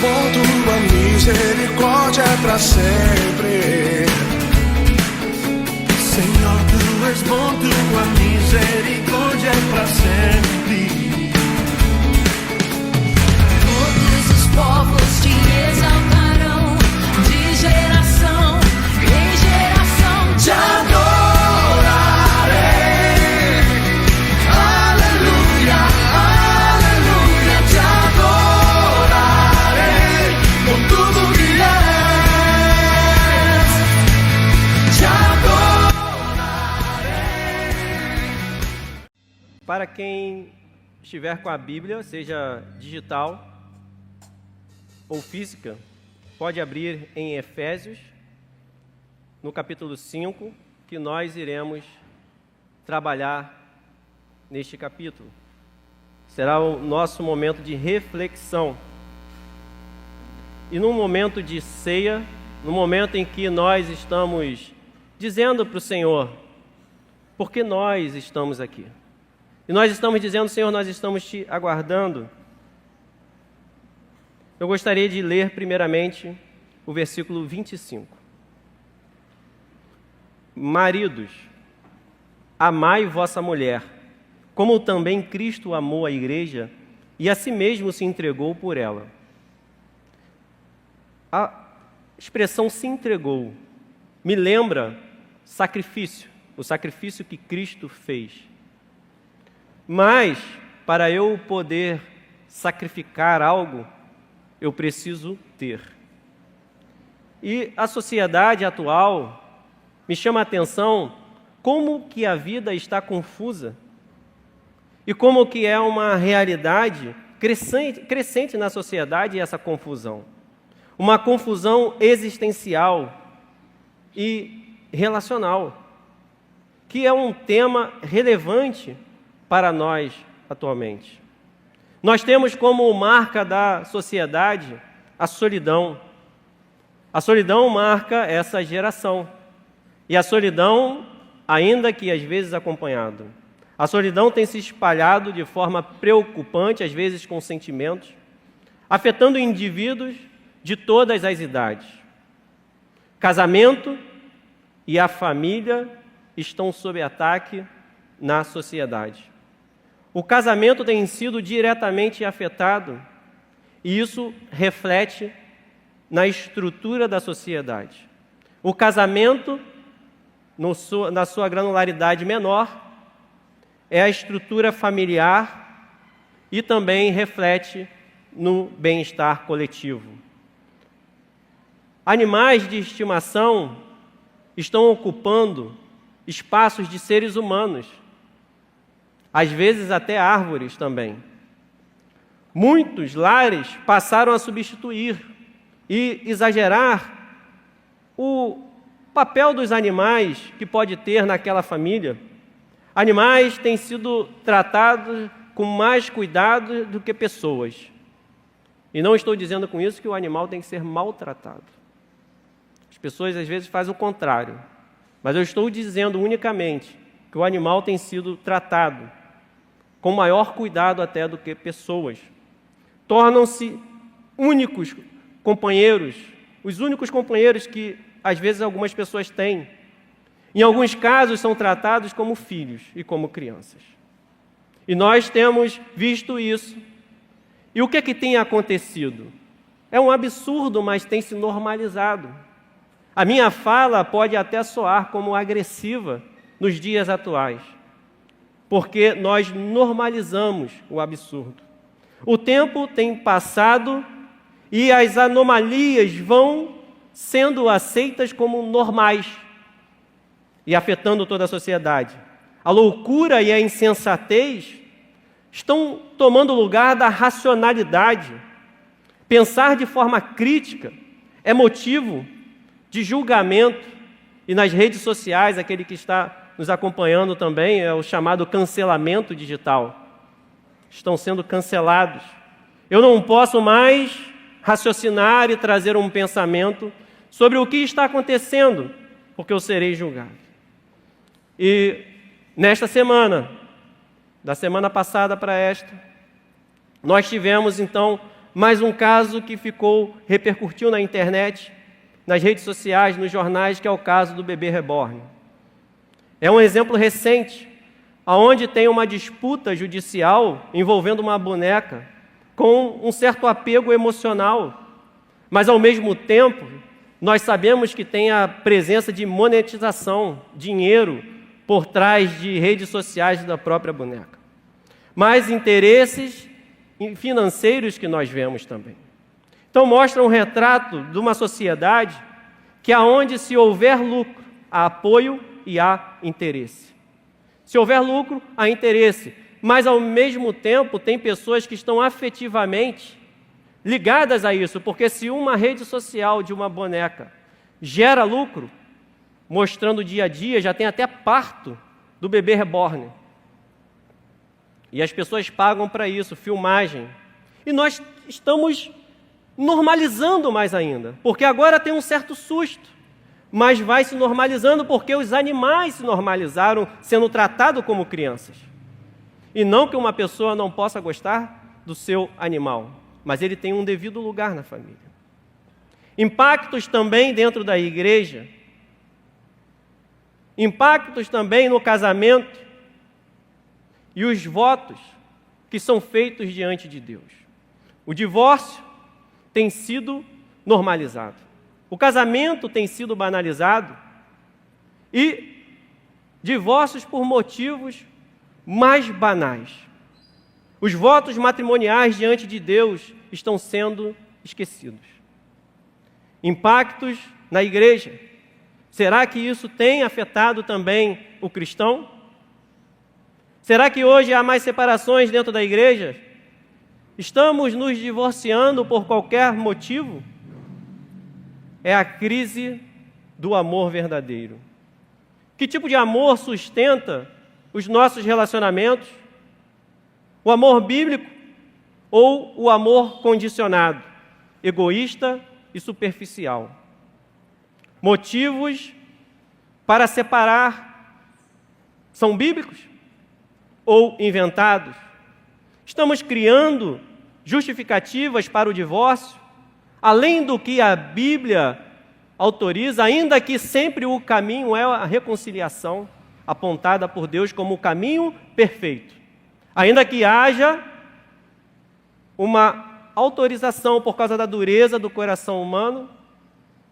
bom, tua misericórdia é para sempre. Senhor, tu és bom, tua misericórdia é para sempre. Todos os povos te exaltarão, de geração em geração te adorarei. Aleluia, aleluia, te adorarei por tudo que és. Te adorarei. Para quem estiver com a Bíblia, seja digital ou física, pode abrir em Efésios, no capítulo 5, que nós iremos trabalhar neste capítulo. Será o nosso momento de reflexão. E num momento de ceia, no momento em que nós estamos dizendo para o Senhor, por que nós estamos aqui? E nós estamos dizendo, Senhor, nós estamos te aguardando. Eu gostaria de ler primeiramente o versículo 25. Maridos, amai vossa mulher, como também Cristo amou a igreja e a si mesmo se entregou por ela. A expressão se entregou me lembra sacrifício, o sacrifício que Cristo fez. Mas, para eu poder sacrificar algo, eu preciso ter. E a sociedade atual me chama a atenção como que a vida está confusa e como que é uma realidade crescente na sociedade essa confusão. Uma confusão existencial e relacional, que é um tema relevante para nós atualmente. Nós temos como marca da sociedade a solidão. A solidão marca essa geração. E a solidão, ainda que às vezes acompanhado, a solidão tem se espalhado de forma preocupante, às vezes com sentimentos, afetando indivíduos de todas as idades. Casamento e a família estão sob ataque na sociedade. O casamento tem sido diretamente afetado e isso reflete na estrutura da sociedade. O casamento, na sua granularidade menor, é a estrutura familiar e também reflete no bem-estar coletivo. Animais de estimação estão ocupando espaços de seres humanos, às vezes até árvores também. Muitos lares passaram a substituir e exagerar o papel dos animais que pode ter naquela família. Animais têm sido tratados com mais cuidado do que pessoas. E não estou dizendo com isso que o animal tem que ser maltratado. As pessoas às vezes fazem o contrário. Mas eu estou dizendo unicamente que o animal tem sido tratado com maior cuidado até do que pessoas. Tornam-se únicos companheiros, os únicos companheiros que às vezes algumas pessoas têm. Em alguns casos são tratados como filhos e como crianças. E nós temos visto isso. E o que é que tem acontecido? É um absurdo, mas tem se normalizado. A minha fala pode até soar como agressiva nos dias atuais, porque nós normalizamos o absurdo. O tempo tem passado e as anomalias vão sendo aceitas como normais e afetando toda a sociedade. A loucura e a insensatez estão tomando lugar da racionalidade. Pensar de forma crítica é motivo de julgamento. E nas redes sociais, aquele que está nos acompanhando também, é o chamado cancelamento digital. Estão sendo cancelados. Eu não posso mais raciocinar e trazer um pensamento sobre o que está acontecendo, porque eu serei julgado. E nesta semana, da semana passada para esta, nós tivemos então mais um caso que repercutiu na internet, nas redes sociais, nos jornais, que é o caso do bebê reborn. É um exemplo recente, onde tem uma disputa judicial envolvendo uma boneca com um certo apego emocional, mas ao mesmo tempo nós sabemos que tem a presença de monetização, dinheiro por trás de redes sociais da própria boneca. Mas interesses financeiros que nós vemos também. Então mostra um retrato de uma sociedade que aonde se houver lucro, há apoio e há interesse. Se houver lucro, há interesse, mas ao mesmo tempo tem pessoas que estão afetivamente ligadas a isso, porque se uma rede social de uma boneca gera lucro, mostrando o dia a dia, já tem até parto do bebê reborn. E as pessoas pagam para isso, filmagem. E nós estamos normalizando mais ainda, porque agora tem um certo susto, mas vai se normalizando porque os animais se normalizaram sendo tratados como crianças. E não que uma pessoa não possa gostar do seu animal, mas ele tem um devido lugar na família. Impactos também dentro da igreja, impactos também no casamento e os votos que são feitos diante de Deus. O divórcio tem sido normalizado. O casamento tem sido banalizado e divórcios por motivos mais banais. Os votos matrimoniais diante de Deus estão sendo esquecidos. Impactos na igreja. Será que isso tem afetado também o cristão? Será que hoje há mais separações dentro da igreja? Estamos nos divorciando por qualquer motivo? É a crise do amor verdadeiro. Que tipo de amor sustenta os nossos relacionamentos? O amor bíblico ou o amor condicionado, egoísta e superficial? Motivos para separar são bíblicos ou inventados? Estamos criando justificativas para o divórcio, além do que a Bíblia autoriza, ainda que sempre o caminho é a reconciliação, apontada por Deus como o caminho perfeito. Ainda que haja uma autorização por causa da dureza do coração humano,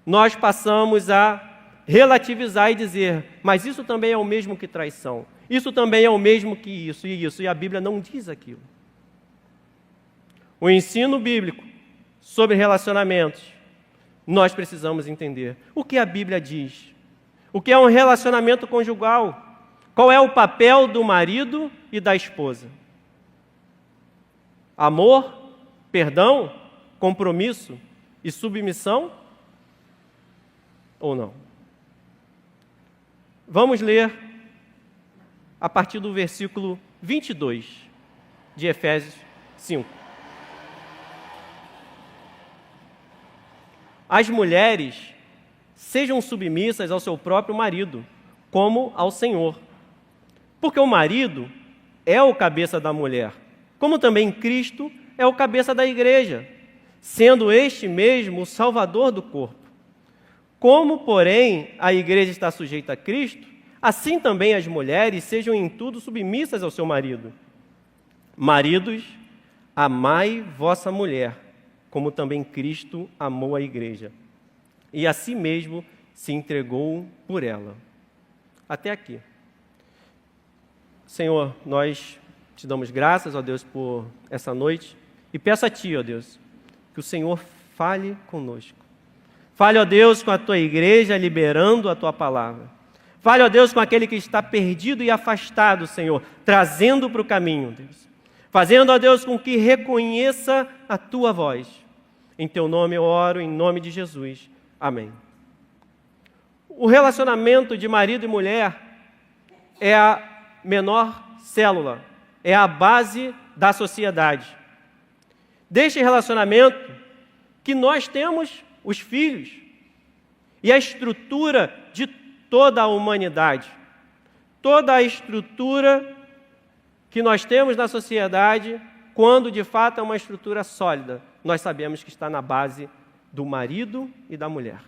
nós passamos a relativizar e dizer, mas isso também é o mesmo que traição, isso também é o mesmo que isso, e a Bíblia não diz aquilo. O ensino bíblico sobre relacionamentos, nós precisamos entender o que a Bíblia diz, o que é um relacionamento conjugal, qual é o papel do marido e da esposa. Amor, perdão, compromisso e submissão ou não? Vamos ler a partir do versículo 22 de Efésios 5. As mulheres sejam submissas ao seu próprio marido, como ao Senhor. Porque o marido é o cabeça da mulher, como também Cristo é o cabeça da igreja, sendo este mesmo o Salvador do corpo. Como, porém, a igreja está sujeita a Cristo, assim também as mulheres sejam em tudo submissas ao seu marido. Maridos, amai vossa mulher, como também Cristo amou a igreja, e a si mesmo se entregou por ela. Até aqui. Senhor, nós te damos graças, ó Deus, por essa noite, e peço a Ti, ó Deus, que o Senhor fale conosco. Fale, ó Deus, com a Tua igreja, liberando a Tua palavra. Fale, ó Deus, com aquele que está perdido e afastado, Senhor, trazendo para o caminho, Deus. Fazendo, ó Deus, com que reconheça a Tua voz. Em Teu nome eu oro, em nome de Jesus. Amém. O relacionamento de marido e mulher é a menor célula, é a base da sociedade. Deste relacionamento que nós temos os filhos e a estrutura de toda a humanidade. Toda a estrutura que nós temos na sociedade quando de fato é uma estrutura sólida, nós sabemos que está na base do marido e da mulher.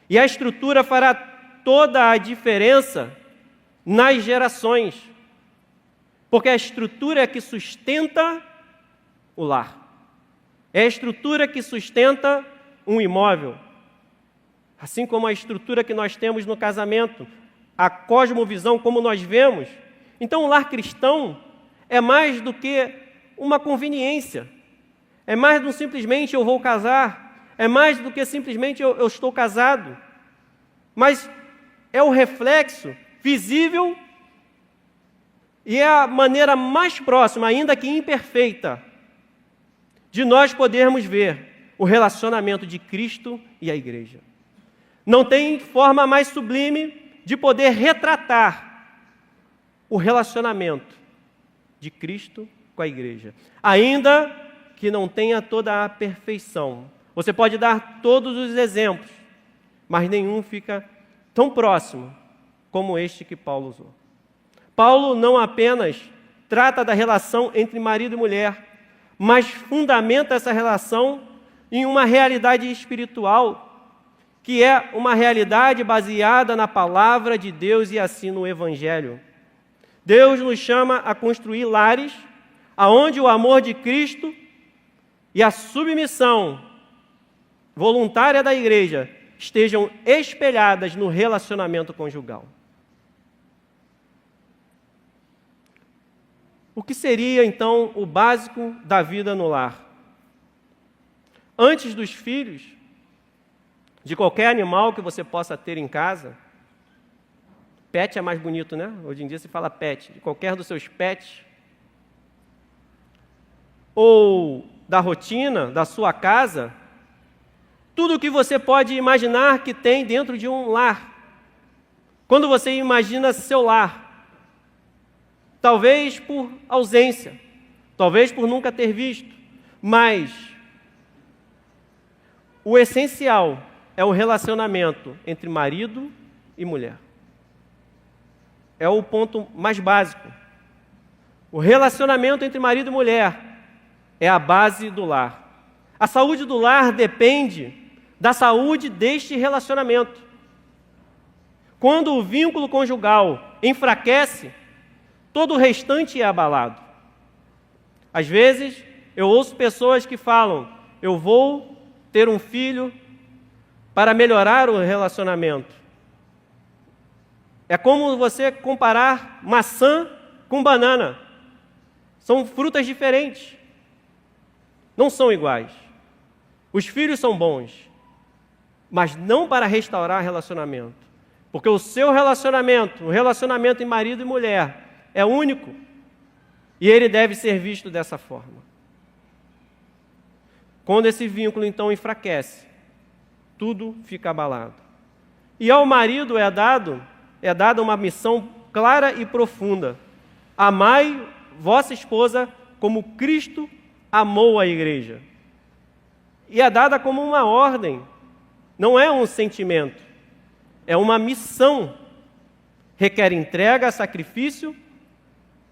E a estrutura fará toda a diferença nas gerações, porque a estrutura é que sustenta o lar. É a estrutura que sustenta um imóvel. Assim como a estrutura que nós temos no casamento, a cosmovisão como nós vemos. Então o lar cristão é mais do que uma conveniência. É mais do que simplesmente eu vou casar. É mais do que simplesmente eu estou casado. Mas é o reflexo visível e é a maneira mais próxima, ainda que imperfeita, de nós podermos ver o relacionamento de Cristo e a igreja. Não tem forma mais sublime de poder retratar o relacionamento de Cristo com a igreja, ainda que não tenha toda a perfeição. Você pode dar todos os exemplos, mas nenhum fica tão próximo como este que Paulo usou. Paulo não apenas trata da relação entre marido e mulher, mas fundamenta essa relação em uma realidade espiritual, que é uma realidade baseada na palavra de Deus e assim no Evangelho. Deus nos chama a construir lares aonde o amor de Cristo e a submissão voluntária da igreja estejam espelhadas no relacionamento conjugal. O que seria, então, o básico da vida no lar? Antes dos filhos, de qualquer animal que você possa ter em casa, pet é mais bonito, né? Hoje em dia se fala pet, de qualquer dos seus pets, ou da rotina da sua casa, tudo o que você pode imaginar que tem dentro de um lar. Quando você imagina seu lar, talvez por ausência, talvez por nunca ter visto, mas o essencial é o relacionamento entre marido e mulher. É o ponto mais básico. O relacionamento entre marido e mulher é a base do lar. A saúde do lar depende da saúde deste relacionamento. Quando o vínculo conjugal enfraquece, todo o restante é abalado. Às vezes, eu ouço pessoas que falam, eu vou ter um filho para melhorar o relacionamento. É como você comparar maçã com banana. São frutas diferentes. Não são iguais. Os filhos são bons, mas não para restaurar relacionamento. Porque o seu relacionamento, o relacionamento em marido e mulher, é único. E ele deve ser visto dessa forma. Quando esse vínculo, então, enfraquece, tudo fica abalado. E ao marido é dada uma missão clara e profunda. Amai vossa esposa como Cristo amou a igreja. E é dada como uma ordem, não é um sentimento, é uma missão. Requer entrega, sacrifício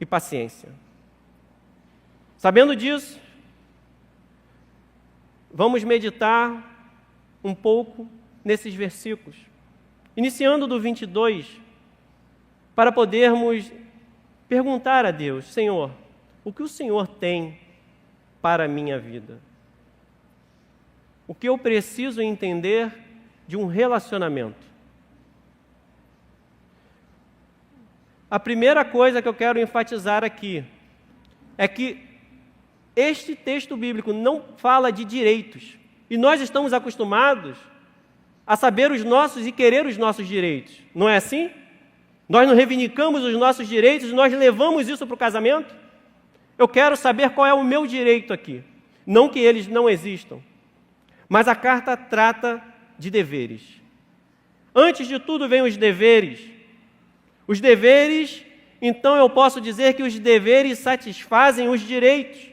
e paciência. Sabendo disso, vamos meditar um pouco nesses versículos, iniciando do 22, para podermos perguntar a Deus, Senhor, o que o Senhor tem para a minha vida? O que eu preciso entender de um relacionamento? A primeira coisa que eu quero enfatizar aqui é que este texto bíblico não fala de direitos. E nós estamos acostumados a saber os nossos e querer os nossos direitos. Não é assim? Nós não reivindicamos os nossos direitos e nós levamos isso para o casamento? Eu quero saber qual é o meu direito aqui. Não que eles não existam. Mas a carta trata de deveres. Antes de tudo vem os deveres. Os deveres, então eu posso dizer que os deveres satisfazem os direitos.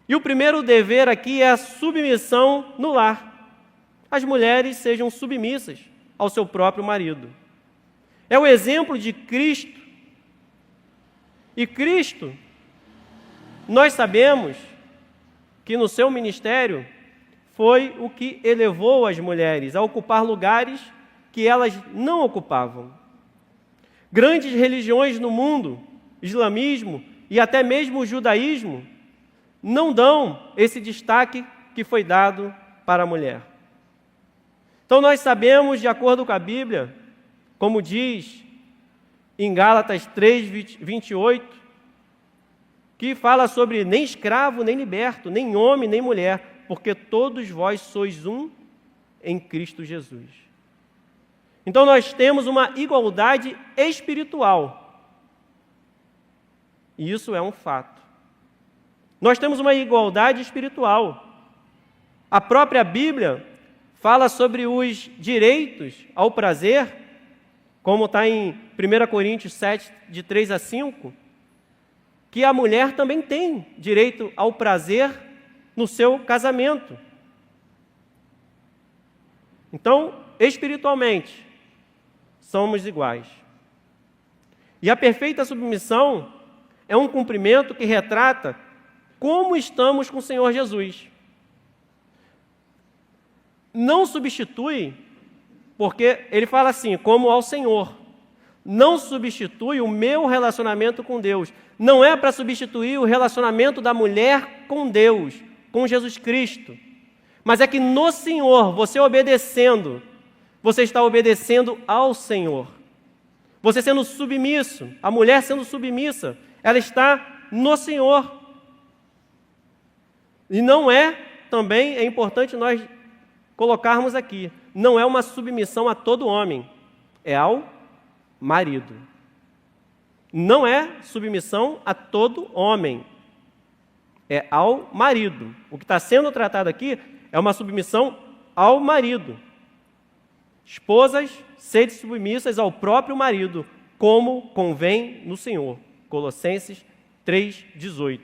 E o primeiro dever aqui é a submissão no lar. As mulheres sejam submissas ao seu próprio marido. É o exemplo de Cristo. E Cristo nós sabemos que no seu ministério foi o que elevou as mulheres a ocupar lugares que elas não ocupavam. Grandes religiões no mundo, islamismo e até mesmo o judaísmo, não dão esse destaque que foi dado para a mulher. Então nós sabemos, de acordo com a Bíblia, como diz em Gálatas 3:28, que fala sobre nem escravo, nem liberto, nem homem, nem mulher, porque todos vós sois um em Cristo Jesus. Então nós temos uma igualdade espiritual. E isso é um fato. Nós temos uma igualdade espiritual. A própria Bíblia fala sobre os direitos ao prazer, como está em 1 Coríntios 7, de 3 a 5, que a mulher também tem direito ao prazer no seu casamento. Então, espiritualmente, somos iguais. E a perfeita submissão é um cumprimento que retrata como estamos com o Senhor Jesus. Não substitui, porque ele fala assim, como ao Senhor. Não substitui o meu relacionamento com Deus. Não é para substituir o relacionamento da mulher com Deus, com Jesus Cristo. Mas é que no Senhor, você obedecendo, você está obedecendo ao Senhor. Você sendo submisso, a mulher sendo submissa, ela está no Senhor. E não é, também é importante nós colocarmos aqui, não é uma submissão a todo homem, é ao marido. Não é submissão a todo homem, é ao marido. O que está sendo tratado aqui é uma submissão ao marido. Esposas, sede submissas ao próprio marido, como convém no Senhor. Colossenses 3:18.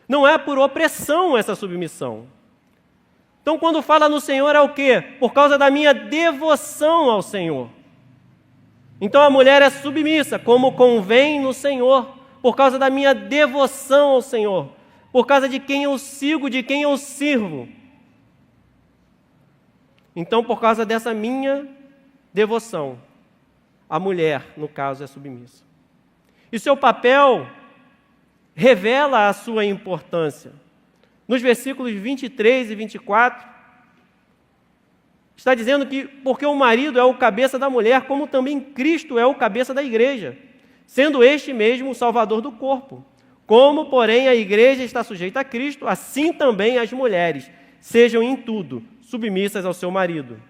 Não é por opressão essa submissão. Então, quando fala no Senhor, é o quê? Por causa da minha devoção ao Senhor. Então, a mulher é submissa, como convém no Senhor, por causa da minha devoção ao Senhor, por causa de quem eu sigo, de quem eu sirvo. Então, por causa dessa minha devoção, a mulher, no caso, é submissa. E seu papel revela a sua importância. Nos versículos 23 e 24, está dizendo que porque o marido é o cabeça da mulher, como também Cristo é o cabeça da igreja, sendo este mesmo o salvador do corpo. Como, porém, a igreja está sujeita a Cristo, assim também as mulheres sejam em tudo submissas ao seu marido.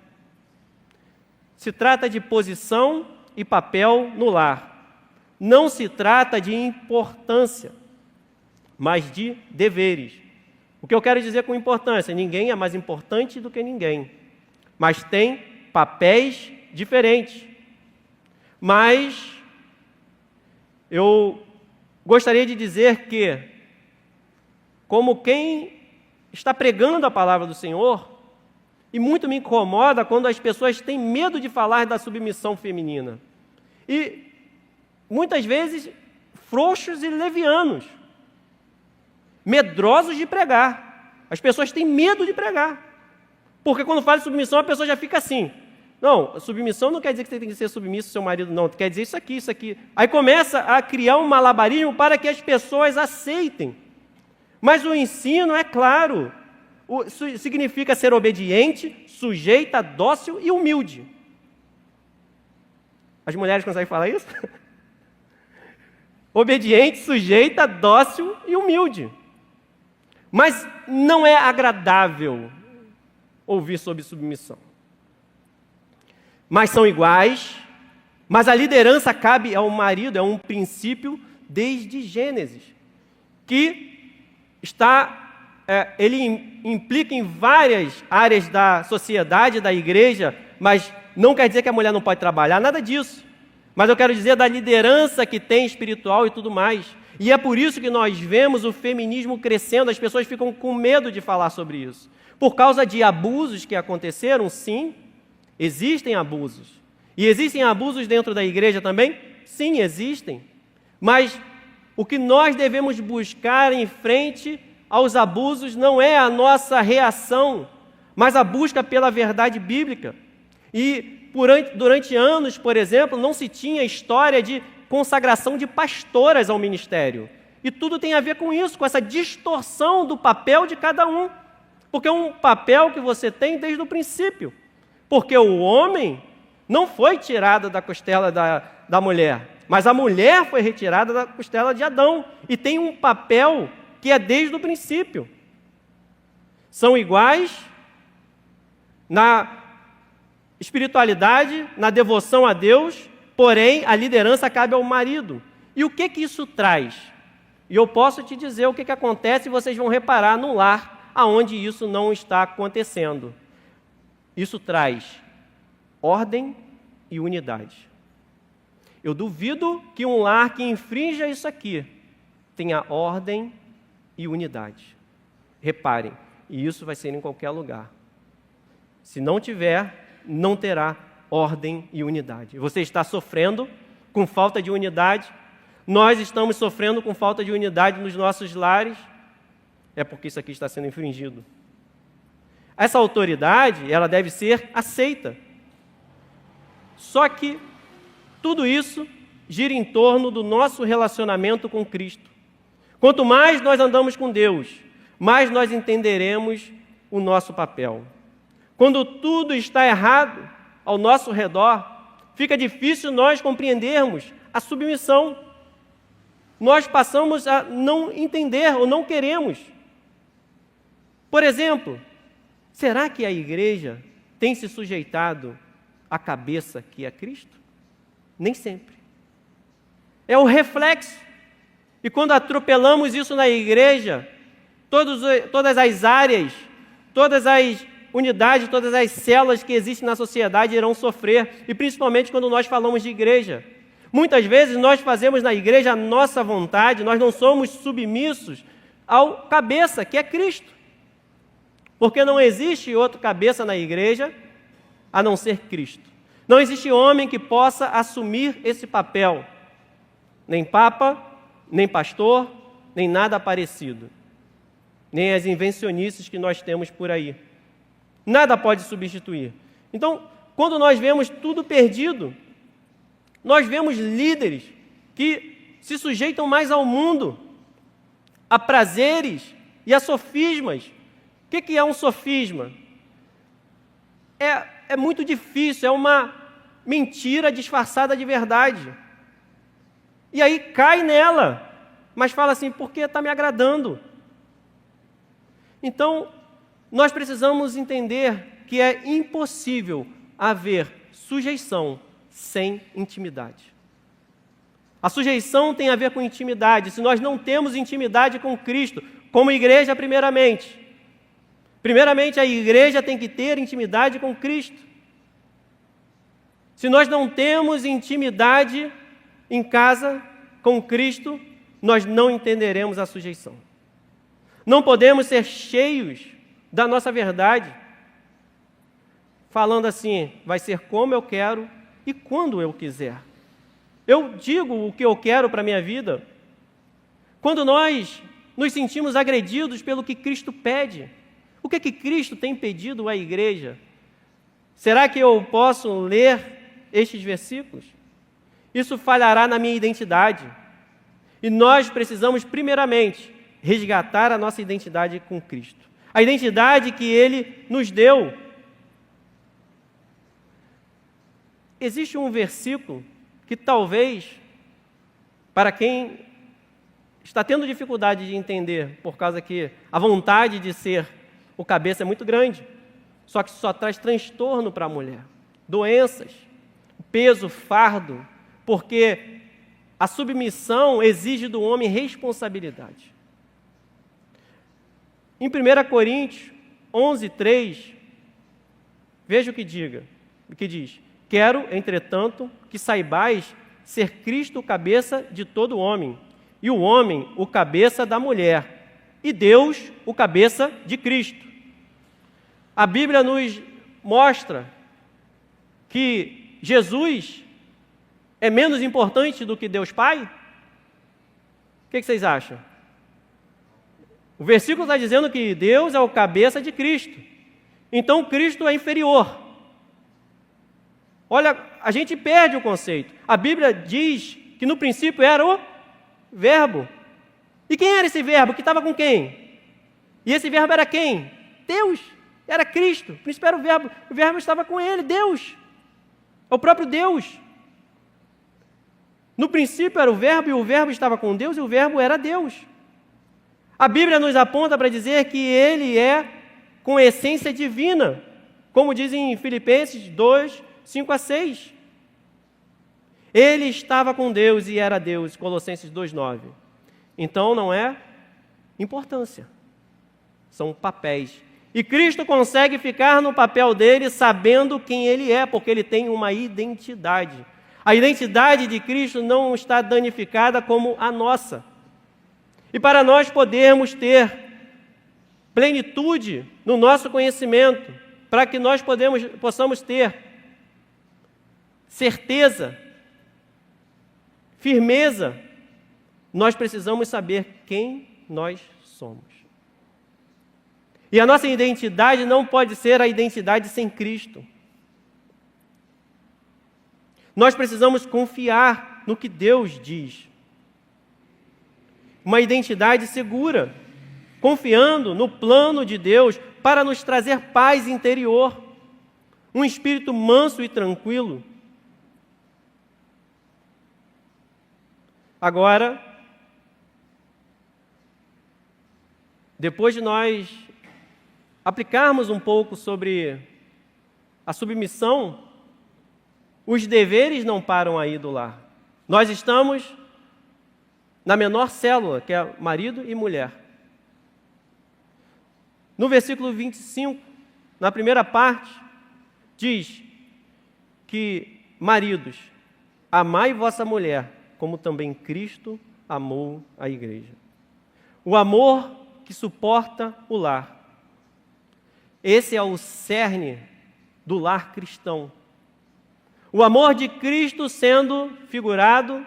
Se trata de posição e papel no lar. Não se trata de importância, mas de deveres. O que eu quero dizer com importância? Ninguém é mais importante do que ninguém, mas tem papéis diferentes. Mas eu gostaria de dizer que, como quem está pregando a palavra do Senhor, e muito me incomoda quando as pessoas têm medo de falar da submissão feminina. E, muitas vezes, frouxos e levianos, medrosos de pregar. As pessoas têm medo de pregar. Porque quando fala de submissão, a pessoa já fica assim. Não, submissão não quer dizer que você tem que ser submisso ao seu marido, não. Quer dizer isso aqui, isso aqui. Aí começa a criar um malabarismo para que as pessoas aceitem. Mas o ensino é claro. Significa ser obediente, sujeita, dócil e humilde. As mulheres conseguem falar isso? Obediente, sujeita, dócil e humilde. Mas não é agradável ouvir sobre submissão. Mas são iguais, mas a liderança cabe ao marido, é um princípio desde Gênesis, que ele implica em várias áreas da sociedade, da igreja, mas não quer dizer que a mulher não pode trabalhar, nada disso. Mas eu quero dizer da liderança que tem espiritual e tudo mais. E é por isso que nós vemos o feminismo crescendo, as pessoas ficam com medo de falar sobre isso. Por causa de abusos que aconteceram, sim, existem abusos. E existem abusos dentro da igreja também? Sim, existem. Mas O que nós devemos buscar em frente aos abusos não é a nossa reação, mas a busca pela verdade bíblica. E durante anos, por exemplo, não se tinha história de consagração de pastoras ao ministério. E tudo tem a ver com isso, com essa distorção do papel de cada um. Porque é um papel que você tem desde o princípio. Porque o homem não foi tirado da costela da mulher, mas a mulher foi retirada da costela de Adão. E tem um papel que é desde o princípio. São iguais na espiritualidade, na devoção a Deus, porém a liderança cabe ao marido. E o que isso traz? E eu posso te dizer o que acontece e vocês vão reparar no lar aonde isso não está acontecendo. Isso traz ordem e unidade. Eu duvido que um lar que infrinja isso aqui tenha ordem e unidade. Reparem, e isso vai ser em qualquer lugar. Se não tiver, não terá ordem e unidade. Você está sofrendo com falta de unidade, nós estamos sofrendo com falta de unidade nos nossos lares, é porque isso aqui está sendo infringido. Essa autoridade, ela deve ser aceita. Só que tudo isso gira em torno do nosso relacionamento com Cristo. Quanto mais nós andamos com Deus, mais nós entenderemos o nosso papel. Quando tudo está errado ao nosso redor, fica difícil nós compreendermos a submissão. Nós passamos a não entender ou não queremos. Por exemplo, será que a igreja tem se sujeitado à cabeça que é Cristo? Nem sempre. É o reflexo. E quando atropelamos isso na igreja, todas as áreas, todas as unidades, todas as células que existem na sociedade irão sofrer, e principalmente quando nós falamos de igreja. Muitas vezes nós fazemos na igreja a nossa vontade, nós não somos submissos ao cabeça, que é Cristo. Porque não existe outro cabeça na igreja a não ser Cristo. Não existe homem que possa assumir esse papel. Nem papa, nem pastor, nem nada parecido. Nem as invencionices que nós temos por aí. Nada pode substituir. Então, quando nós vemos tudo perdido, nós vemos líderes que se sujeitam mais ao mundo, a prazeres e a sofismas. O que é um sofisma? É muito difícil, é uma mentira disfarçada de verdade. E aí cai nela, mas fala assim, porque está me agradando. Então, nós precisamos entender que é impossível haver sujeição sem intimidade. A sujeição tem a ver com intimidade. Se nós não temos intimidade com Cristo, como igreja primeiramente, a igreja tem que ter intimidade com Cristo. Se nós não temos intimidade em casa com Cristo, nós não entenderemos a sujeição. Não podemos ser cheios da nossa verdade, falando assim, vai ser como eu quero e quando eu quiser. Eu digo o que eu quero para a minha vida. Quando nós nos sentimos agredidos pelo que Cristo pede, o que Cristo tem pedido à igreja? Será que eu posso ler estes versículos? Isso falhará na minha identidade. E nós precisamos, primeiramente, resgatar a nossa identidade com Cristo. A identidade que Ele nos deu. Existe um versículo que talvez, para quem está tendo dificuldade de entender, por causa que a vontade de ser o cabeça é muito grande, só que só traz transtorno para a mulher, doenças, peso, fardo, porque a submissão exige do homem responsabilidade. Em 1 Coríntios 11:3, veja o que diz: quero, entretanto, que saibais ser Cristo o cabeça de todo homem, e o homem o cabeça da mulher, e Deus o cabeça de Cristo. A Bíblia nos mostra que Jesus é menos importante do que Deus Pai? O que vocês acham? O versículo está dizendo que Deus é o cabeça de Cristo. Então Cristo é inferior. Olha, a gente perde o conceito. A Bíblia diz que no princípio era o Verbo. E quem era esse Verbo? Que estava com quem? E esse Verbo era quem? Deus. Era Cristo. O princípio era o Verbo. O Verbo estava com ele, Deus. É o próprio Deus. No princípio era o Verbo e o Verbo estava com Deus e o Verbo era Deus. A Bíblia nos aponta para dizer que ele é com essência divina, como diz em Filipenses 2, 5 a 6. Ele estava com Deus e era Deus, Colossenses 2, 9. Então não é importância, são papéis. E Cristo consegue ficar no papel dele sabendo quem ele é, porque ele tem uma identidade. A identidade de Cristo não está danificada como a nossa. E para nós podermos ter plenitude no nosso conhecimento, para que nós possamos ter certeza, firmeza, nós precisamos saber quem nós somos. E a nossa identidade não pode ser a identidade sem Cristo. Nós precisamos confiar no que Deus diz. Uma identidade segura, confiando no plano de Deus para nos trazer paz interior, um espírito manso e tranquilo. Agora, depois de nós aplicarmos um pouco sobre a submissão, os deveres não param aí do lar. Nós estamos na menor célula, que é marido e mulher. No versículo 25, na primeira parte, diz que, maridos, amai vossa mulher, como também Cristo amou a igreja. O amor que suporta o lar. Esse é o cerne do lar cristão. O amor de Cristo sendo figurado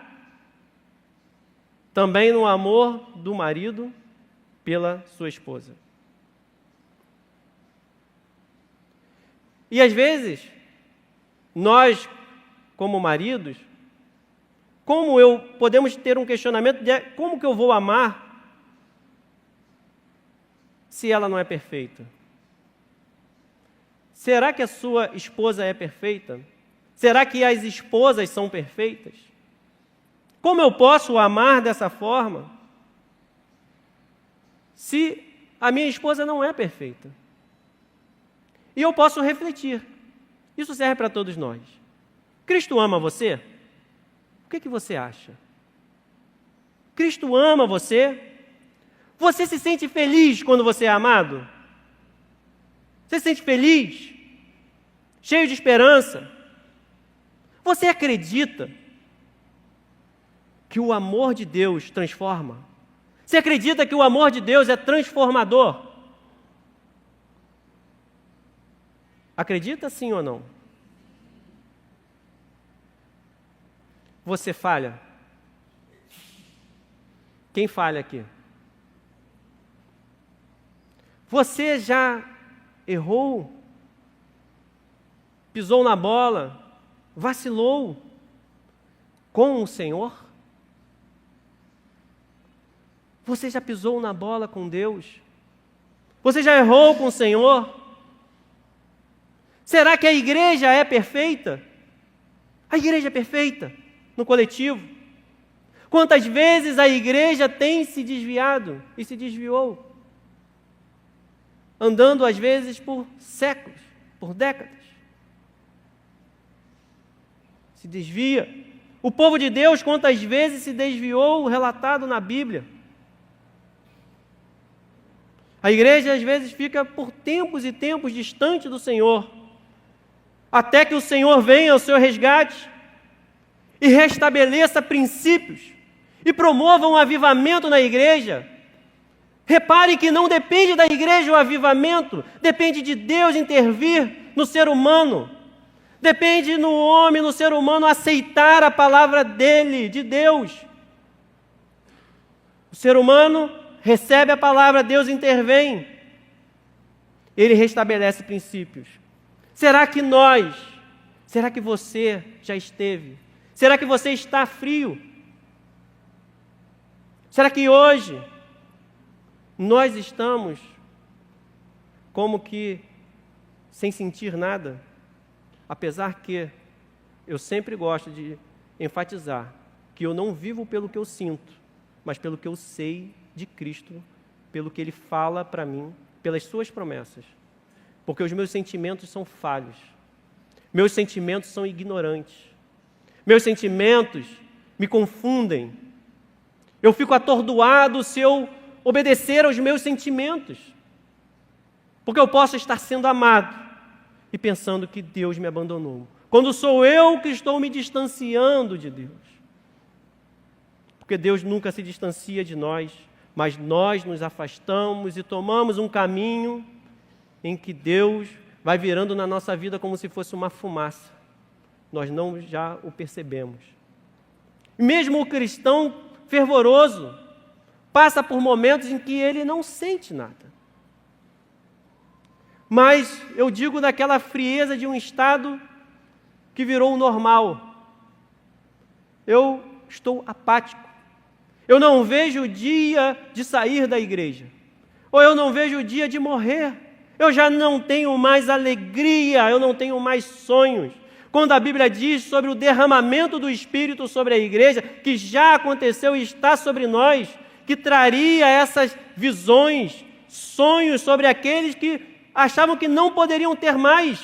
também no amor do marido pela sua esposa. E às vezes, nós, como maridos, podemos ter um questionamento de como que eu vou amar se ela não é perfeita? Será que a sua esposa é perfeita? Será que as esposas são perfeitas? Como eu posso amar dessa forma se a minha esposa não é perfeita? E eu posso refletir. Isso serve para todos nós. Cristo ama você? O que você acha? Cristo ama você? Você se sente feliz quando você é amado? Você se sente feliz? Cheio de esperança? Você acredita que o amor de Deus transforma? Você acredita que o amor de Deus é transformador? Acredita sim ou não? Você falha? Quem falha aqui? Você já errou? Pisou na bola? Vacilou com o Senhor? Você já pisou na bola com Deus? Você já errou com o Senhor? Será que a igreja é perfeita? A igreja é perfeita no coletivo? Quantas vezes a igreja tem se desviado e se desviou? Andando às vezes por séculos, por décadas. Se desvia. O povo de Deus quantas vezes se desviou, relatado na Bíblia? A igreja às vezes fica por tempos e tempos distante do Senhor, até que o Senhor venha ao seu resgate e restabeleça princípios e promova um avivamento na igreja. Reparem que não depende da igreja o avivamento, depende de Deus intervir no ser humano. Depende no homem, no ser humano, aceitar a palavra dele, de Deus. O ser humano recebe a palavra, Deus intervém. Ele restabelece princípios. Será que você já esteve? Será que você está frio? Será que hoje nós estamos como que sem sentir nada? Apesar que eu sempre gosto de enfatizar que eu não vivo pelo que eu sinto, mas pelo que eu sei de Cristo, pelo que Ele fala para mim, pelas suas promessas. Porque os meus sentimentos são falhos. Meus sentimentos são ignorantes. Meus sentimentos me confundem. Eu fico atordoado se eu obedecer aos meus sentimentos. Porque eu posso estar sendo amado e pensando que Deus me abandonou. Quando sou eu que estou me distanciando de Deus. Porque Deus nunca se distancia de nós, mas nós nos afastamos e tomamos um caminho em que Deus vai virando na nossa vida como se fosse uma fumaça. Nós não já o percebemos. Mesmo o cristão fervoroso passa por momentos em que ele não sente nada. Mas eu digo daquela frieza de um estado que virou o normal. Eu estou apático. Eu não vejo o dia de sair da igreja. Ou eu não vejo o dia de morrer. Eu já não tenho mais alegria, eu não tenho mais sonhos. Quando a Bíblia diz sobre o derramamento do Espírito sobre a igreja, que já aconteceu e está sobre nós, que traria essas visões, sonhos sobre aqueles que achavam que não poderiam ter mais.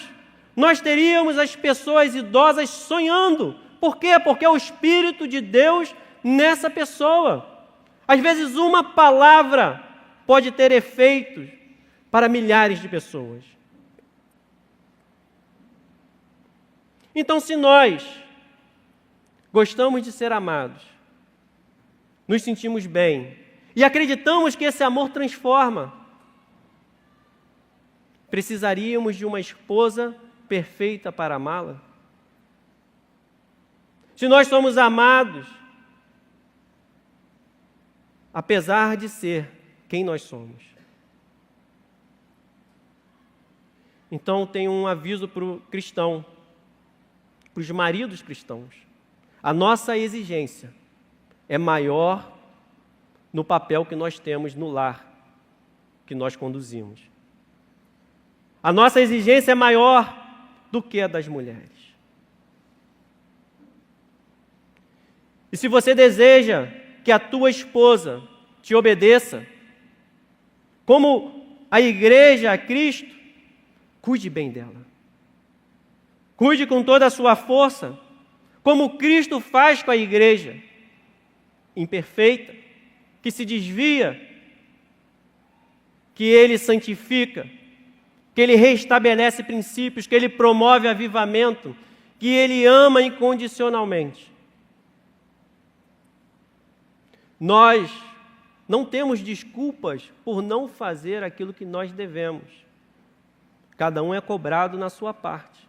Nós teríamos as pessoas idosas sonhando. Por quê? Porque é o Espírito de Deus nessa pessoa. Às vezes uma palavra pode ter efeitos para milhares de pessoas. Então, se nós gostamos de ser amados, nos sentimos bem e acreditamos que esse amor transforma, precisaríamos de uma esposa perfeita para amá-la? Se nós somos amados, apesar de ser quem nós somos. Então, tenho um aviso para o cristão, para os maridos cristãos. A nossa exigência é maior no papel que nós temos no lar que nós conduzimos. A nossa exigência é maior do que a das mulheres. E se você deseja que a tua esposa te obedeça, como a igreja a Cristo, cuide bem dela. Cuide com toda a sua força, como Cristo faz com a igreja, imperfeita, que se desvia, que Ele santifica, que Ele restabelece princípios, que Ele promove avivamento, que Ele ama incondicionalmente. Nós não temos desculpas por não fazer aquilo que nós devemos. Cada um é cobrado na sua parte.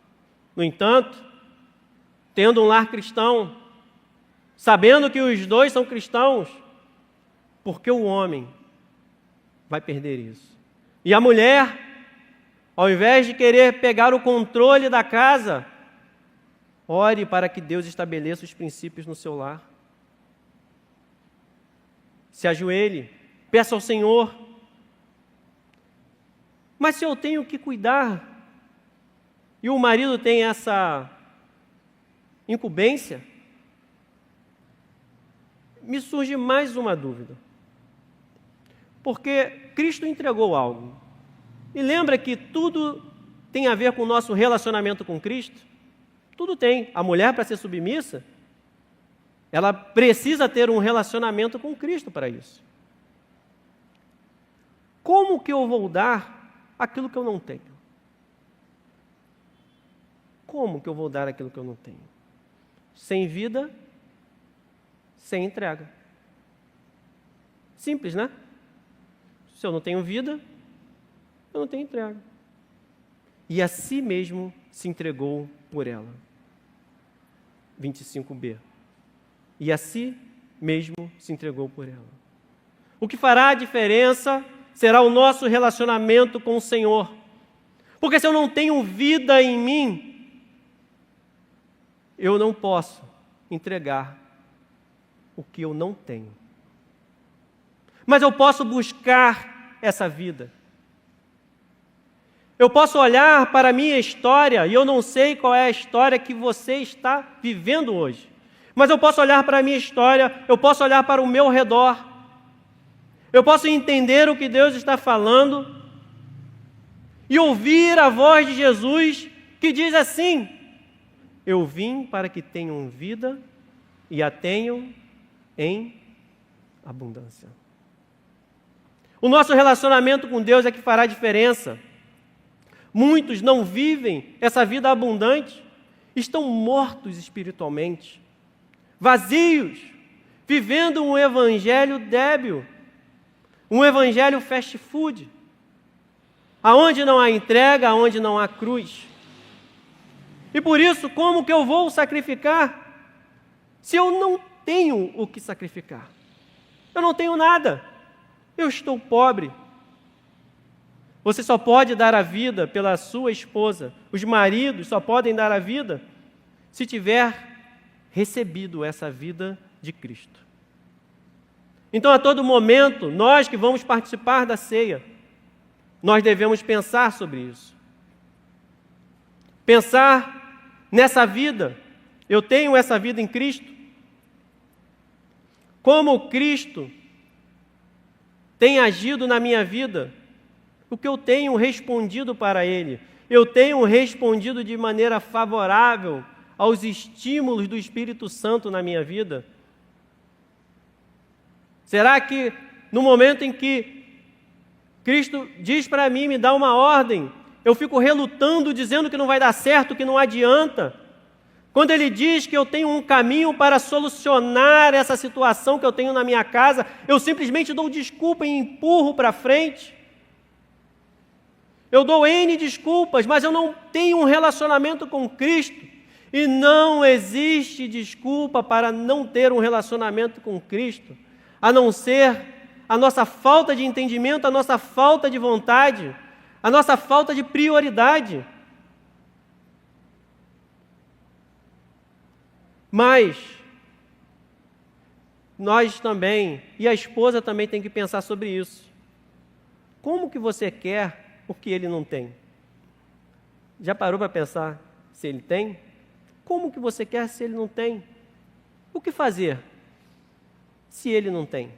No entanto, tendo um lar cristão, sabendo que os dois são cristãos, por que o homem vai perder isso? E a mulher, ao invés de querer pegar o controle da casa, ore para que Deus estabeleça os princípios no seu lar. Se ajoelhe, peça ao Senhor. Mas se eu tenho que cuidar, e o marido tem essa incumbência, me surge mais uma dúvida. Porque Cristo entregou algo. E lembra que tudo tem a ver com o nosso relacionamento com Cristo? Tudo tem. A mulher, para ser submissa, ela precisa ter um relacionamento com Cristo para isso. Como que eu vou dar aquilo que eu não tenho? Como que eu vou dar aquilo que eu não tenho? Sem vida, sem entrega. Simples, né? Se eu não tenho vida, eu não tenho entrega. E a si mesmo se entregou por ela. 25b. E a si mesmo se entregou por ela. O que fará a diferença será o nosso relacionamento com o Senhor. Porque se eu não tenho vida em mim, eu não posso entregar o que eu não tenho. Mas eu posso buscar essa vida. Eu posso olhar para a minha história, e eu não sei qual é a história que você está vivendo hoje. Mas eu posso olhar para a minha história, eu posso olhar para o meu redor. Eu posso entender o que Deus está falando e ouvir a voz de Jesus que diz assim: eu vim para que tenham vida e a tenham em abundância. O nosso relacionamento com Deus é que fará diferença. Muitos não vivem essa vida abundante, estão mortos espiritualmente, vazios, vivendo um evangelho débil, um evangelho fast food, aonde não há entrega, aonde não há cruz. E por isso, como que eu vou sacrificar se eu não tenho o que sacrificar? Eu não tenho nada, eu estou pobre. Você só pode dar a vida pela sua esposa. Os maridos só podem dar a vida se tiver recebido essa vida de Cristo. Então, a todo momento, nós que vamos participar da ceia, nós devemos pensar sobre isso. Pensar nessa vida. Eu tenho essa vida em Cristo. Como Cristo tem agido na minha vida, o que eu tenho respondido para Ele. Eu tenho respondido de maneira favorável aos estímulos do Espírito Santo na minha vida? Será que no momento em que Cristo diz para mim, me dá uma ordem, eu fico relutando, dizendo que não vai dar certo, que não adianta? Quando Ele diz que eu tenho um caminho para solucionar essa situação que eu tenho na minha casa, eu simplesmente dou desculpa e empurro para frente? Eu dou N desculpas, mas eu não tenho um relacionamento com Cristo. E não existe desculpa para não ter um relacionamento com Cristo, a não ser a nossa falta de entendimento, a nossa falta de vontade, a nossa falta de prioridade. Mas nós também, e a esposa também tem que pensar sobre isso. Como que você quer o que ele não tem? Já parou para pensar se ele tem? Como que você quer se ele não tem? O que fazer se ele não tem?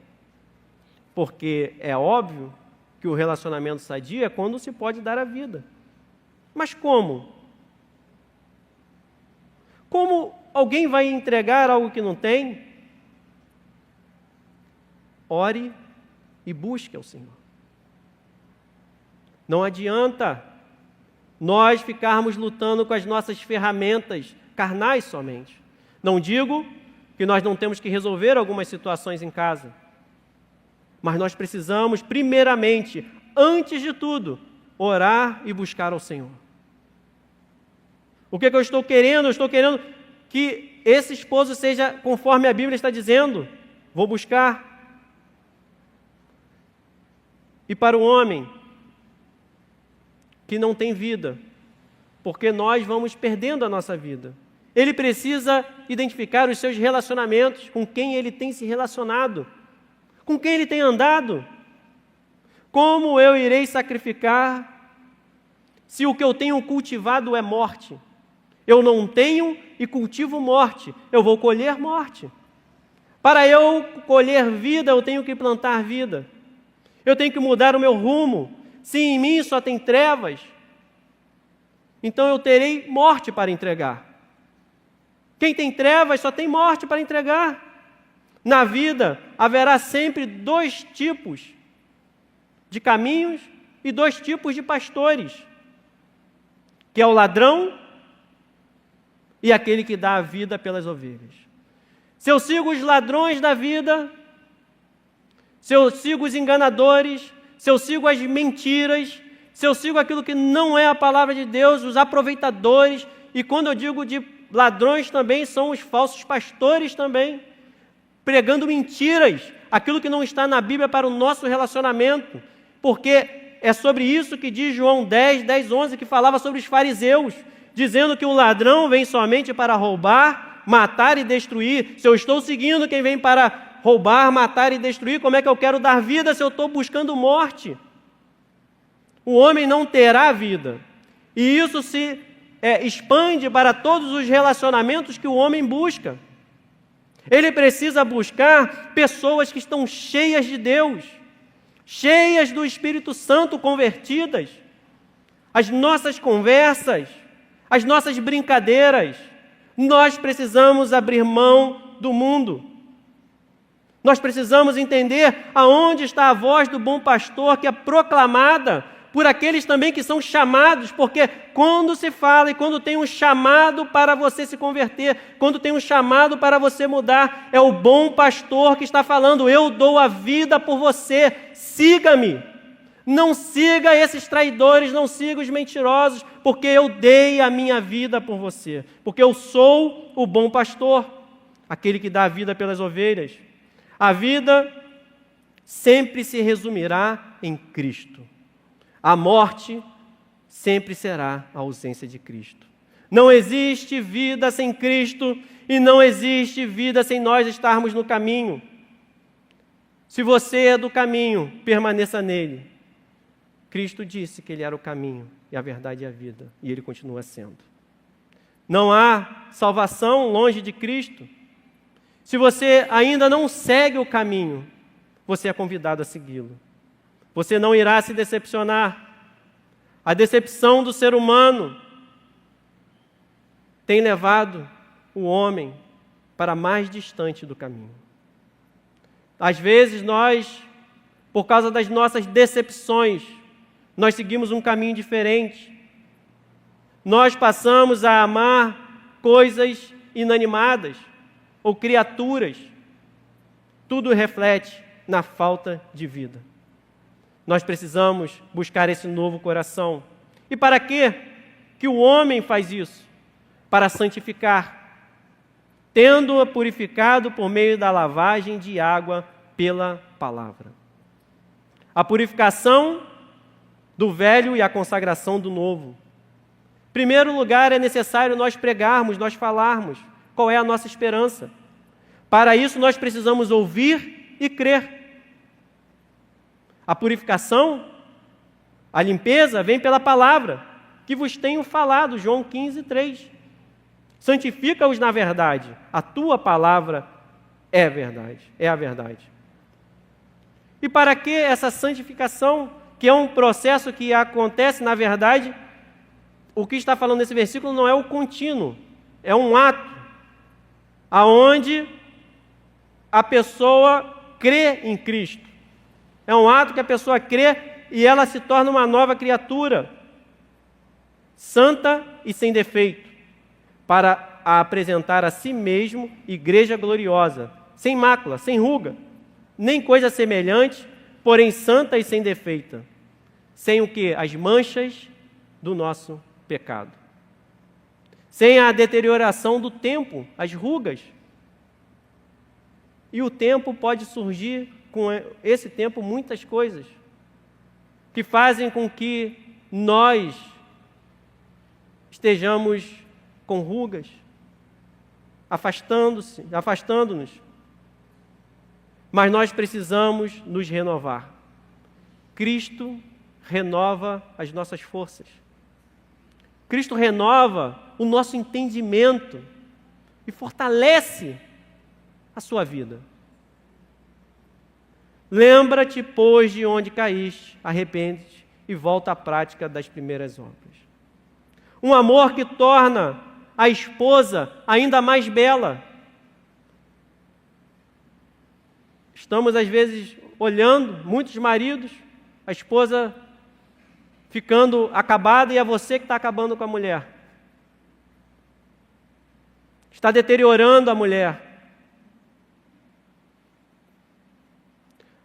Porque é óbvio que o relacionamento sadio é quando se pode dar a vida. Mas como? Como alguém vai entregar algo que não tem? Ore e busque ao Senhor. Não adianta nós ficarmos lutando com as nossas ferramentas carnais somente. Não digo que nós não temos que resolver algumas situações em casa, mas nós precisamos, primeiramente, antes de tudo, orar e buscar ao Senhor. O que eu estou querendo? Eu estou querendo que esse esposo seja conforme a Bíblia está dizendo. Vou buscar. E para o homem que não tem vida, porque nós vamos perdendo a nossa vida, ele precisa identificar os seus relacionamentos, com quem ele tem se relacionado, com quem ele tem andado. Como eu irei sacrificar se o que eu tenho cultivado é morte? Eu não tenho e cultivo morte, eu vou colher morte. Para eu colher vida, eu tenho que plantar vida. Eu tenho que mudar o meu rumo. Se em mim só tem trevas, então eu terei morte para entregar. Quem tem trevas só tem morte para entregar. Na vida haverá sempre dois tipos de caminhos e dois tipos de pastores, que é o ladrão e aquele que dá a vida pelas ovelhas. Se eu sigo os ladrões da vida, se eu sigo os enganadores, se eu sigo as mentiras, se eu sigo aquilo que não é a palavra de Deus, os aproveitadores, e quando eu digo de ladrões também, são os falsos pastores também, pregando mentiras, aquilo que não está na Bíblia para o nosso relacionamento, porque é sobre isso que diz João 10, 11, que falava sobre os fariseus, dizendo que o ladrão vem somente para roubar, matar e destruir. Se eu estou seguindo quem vem para roubar, matar e destruir, como é que eu quero dar vida se eu estou buscando morte? O homem não terá vida. E isso se expande para todos os relacionamentos que o homem busca. Ele precisa buscar pessoas que estão cheias de Deus, cheias do Espírito Santo, convertidas. As nossas conversas, as nossas brincadeiras, nós precisamos abrir mão do mundo. Nós precisamos entender aonde está a voz do bom pastor, que é proclamada por aqueles também que são chamados, porque quando se fala e quando tem um chamado para você se converter, quando tem um chamado para você mudar, é o bom pastor que está falando: eu dou a vida por você, siga-me. Não siga esses traidores, não siga os mentirosos, porque eu dei a minha vida por você, porque eu sou o bom pastor, aquele que dá a vida pelas ovelhas. A vida sempre se resumirá em Cristo. A morte sempre será a ausência de Cristo. Não existe vida sem Cristo e não existe vida sem nós estarmos no caminho. Se você é do caminho, permaneça nele. Cristo disse que ele era o caminho e a verdade e a vida, e ele continua sendo. Não há salvação longe de Cristo. Se você ainda não segue o caminho, você é convidado a segui-lo. Você não irá se decepcionar. A decepção do ser humano tem levado o homem para mais distante do caminho. Às vezes nós, por causa das nossas decepções, nós seguimos um caminho diferente. Nós passamos a amar coisas inanimadas ou criaturas. Tudo reflete na falta de vida. Nós precisamos buscar esse novo coração. E para quê que o homem faz isso? Para santificar, tendo-o purificado por meio da lavagem de água pela palavra. A purificação do velho e a consagração do novo. Em primeiro lugar, é necessário nós pregarmos, nós falarmos qual é a nossa esperança. Para isso, nós precisamos ouvir e crer. A purificação, a limpeza, vem pela palavra, que vos tenho falado, João 15, 3. Santifica-os na verdade, a tua palavra é verdade, é a verdade. E para que essa santificação, que é um processo que acontece, na verdade, o que está falando nesse versículo não é o contínuo, é um ato, aonde a pessoa crê em Cristo. É um ato que a pessoa crê e ela se torna uma nova criatura, santa e sem defeito, para apresentar a si mesmo igreja gloriosa, sem mácula, sem ruga, nem coisa semelhante, porém santa e sem defeito, sem o quê? As manchas do nosso pecado, sem a deterioração do tempo, as rugas. E o tempo pode surgir, com esse tempo, muitas coisas que fazem com que nós estejamos com rugas, afastando-nos. Mas nós precisamos nos renovar. Cristo renova as nossas forças. Cristo renova o nosso entendimento e fortalece a sua vida. Lembra-te, pois, de onde caíste, arrepende-te e volta à prática das primeiras obras. Um amor que torna a esposa ainda mais bela. Estamos, às vezes, olhando, muitos maridos, a esposa ficando acabada e é você que está acabando com a mulher. Está deteriorando a mulher.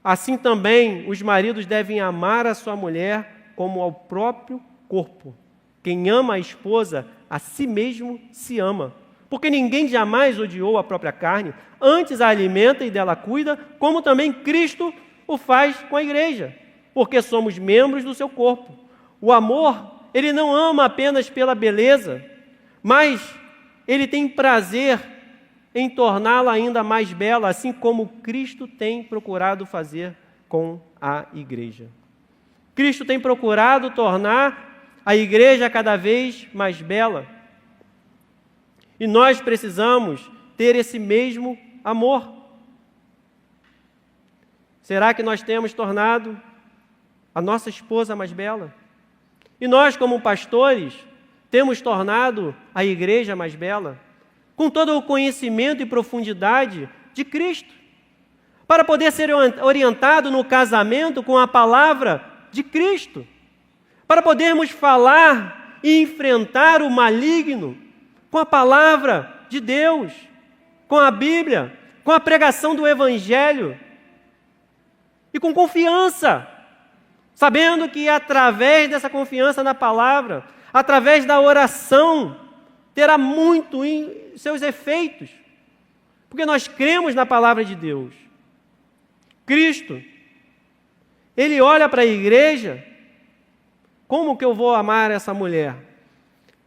Assim também, os maridos devem amar a sua mulher como ao próprio corpo. Quem ama a esposa, a si mesmo se ama, Porque ninguém jamais odiou a própria carne, antes a alimenta e dela cuida, como também Cristo o faz com a igreja, porque somos membros do seu corpo. O amor, ele não ama apenas pela beleza, mas ele tem prazer em torná-la ainda mais bela, assim como Cristo tem procurado fazer com a igreja. Cristo tem procurado tornar a igreja cada vez mais bela. E nós precisamos ter esse mesmo amor. Será que nós temos tornado a nossa esposa mais bela? E nós, como pastores, temos tornado a igreja mais bela? Com todo o conhecimento e profundidade de Cristo, para poder ser orientado no casamento com a palavra de Cristo, para podermos falar e enfrentar o maligno com a palavra de Deus, com a Bíblia, com a pregação do Evangelho, e com confiança, sabendo que através dessa confiança na palavra, através da oração, terá muito em seus efeitos, porque nós cremos na palavra de Deus. Cristo, Ele olha para a igreja, como que eu vou amar essa mulher?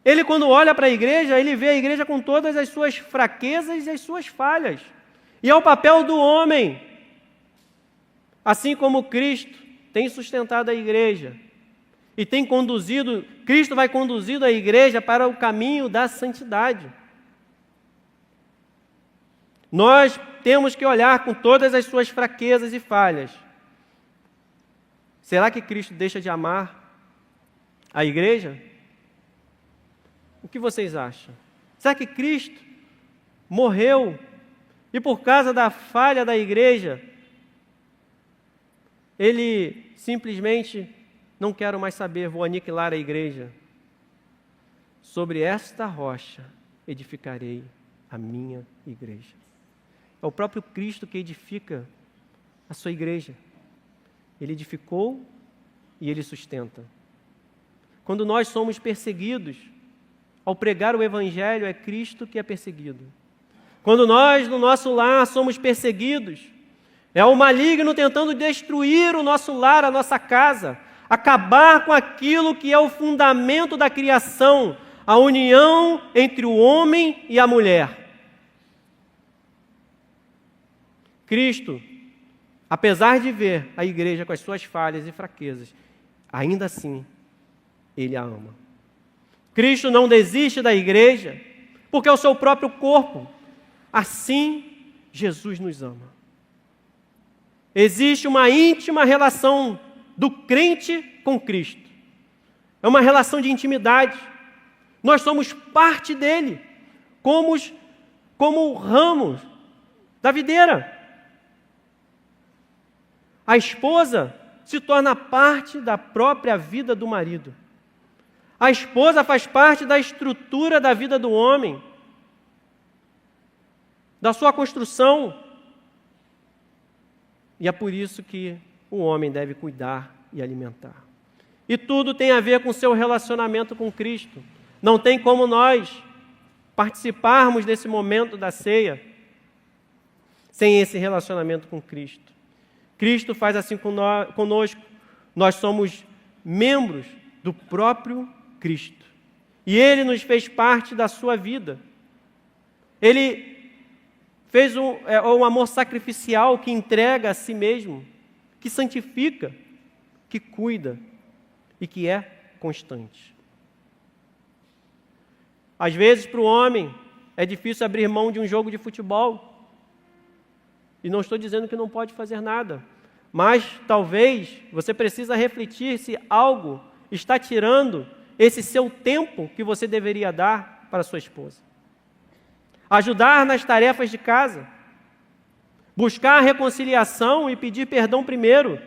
Ele, quando olha para a igreja, ele vê a igreja com todas as suas fraquezas e as suas falhas. E é o papel do homem, assim como Cristo tem sustentado a igreja e tem conduzido, Cristo vai conduzindo a igreja para o caminho da santidade. Nós temos que olhar com todas as suas fraquezas e falhas. Será que Cristo deixa de amar a igreja? O que vocês acham? Será que Cristo morreu e por causa da falha da igreja, Ele simplesmente não quer mais saber, vou aniquilar a igreja? Sobre esta rocha edificarei a minha igreja. É o próprio Cristo que edifica a sua igreja. Ele edificou e Ele sustenta. Quando nós somos perseguidos, ao pregar o Evangelho, é Cristo que é perseguido. Quando nós, no nosso lar, somos perseguidos, é o maligno tentando destruir o nosso lar, a nossa casa, acabar com aquilo que é o fundamento da criação, a união entre o homem e a mulher. Cristo, apesar de ver a igreja com as suas falhas e fraquezas, ainda assim, Ele a ama. Cristo não desiste da igreja, porque é o seu próprio corpo. Assim, Jesus nos ama. Existe uma íntima relação do crente com Cristo. É uma relação de intimidade. Nós somos parte dele, como ramos da videira. A esposa se torna parte da própria vida do marido. A esposa faz parte da estrutura da vida do homem, da sua construção. E é por isso que o homem deve cuidar e alimentar. E tudo tem a ver com o seu relacionamento com Cristo. Não tem como nós participarmos desse momento da ceia sem esse relacionamento com Cristo. Cristo faz assim conosco. Nós somos membros do próprio Cristo. E Ele nos fez parte da sua vida. Ele fez um amor sacrificial que entrega a si mesmo, que santifica, que cuida e que é constante. Às vezes, para o homem, é difícil abrir mão de um jogo de futebol. E não estou dizendo que não pode fazer nada, mas talvez você precisa refletir se algo está tirando esse seu tempo que você deveria dar para sua esposa. Ajudar nas tarefas de casa, buscar a reconciliação e pedir perdão primeiro,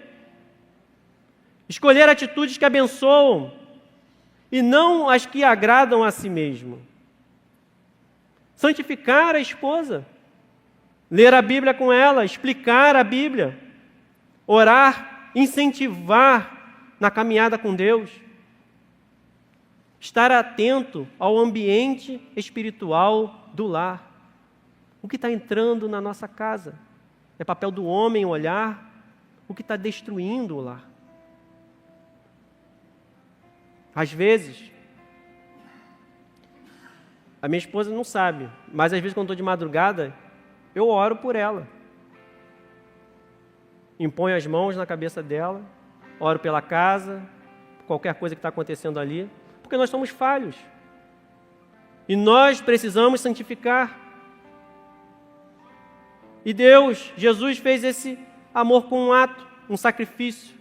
escolher atitudes que abençoam e não as que agradam a si mesmo. Santificar a esposa, ler a Bíblia com ela, explicar a Bíblia, orar, incentivar na caminhada com Deus. estar atento ao ambiente espiritual do lar. O que está entrando na nossa casa? É papel do homem olhar o que está destruindo o lar. Às vezes, a minha esposa não sabe, mas às vezes quando estou de madrugada, eu oro por ela. Imponho as mãos na cabeça dela, oro pela casa, qualquer coisa que está acontecendo ali, porque nós somos falhos. E nós precisamos santificar. E Deus, Jesus fez esse amor com um ato, um sacrifício.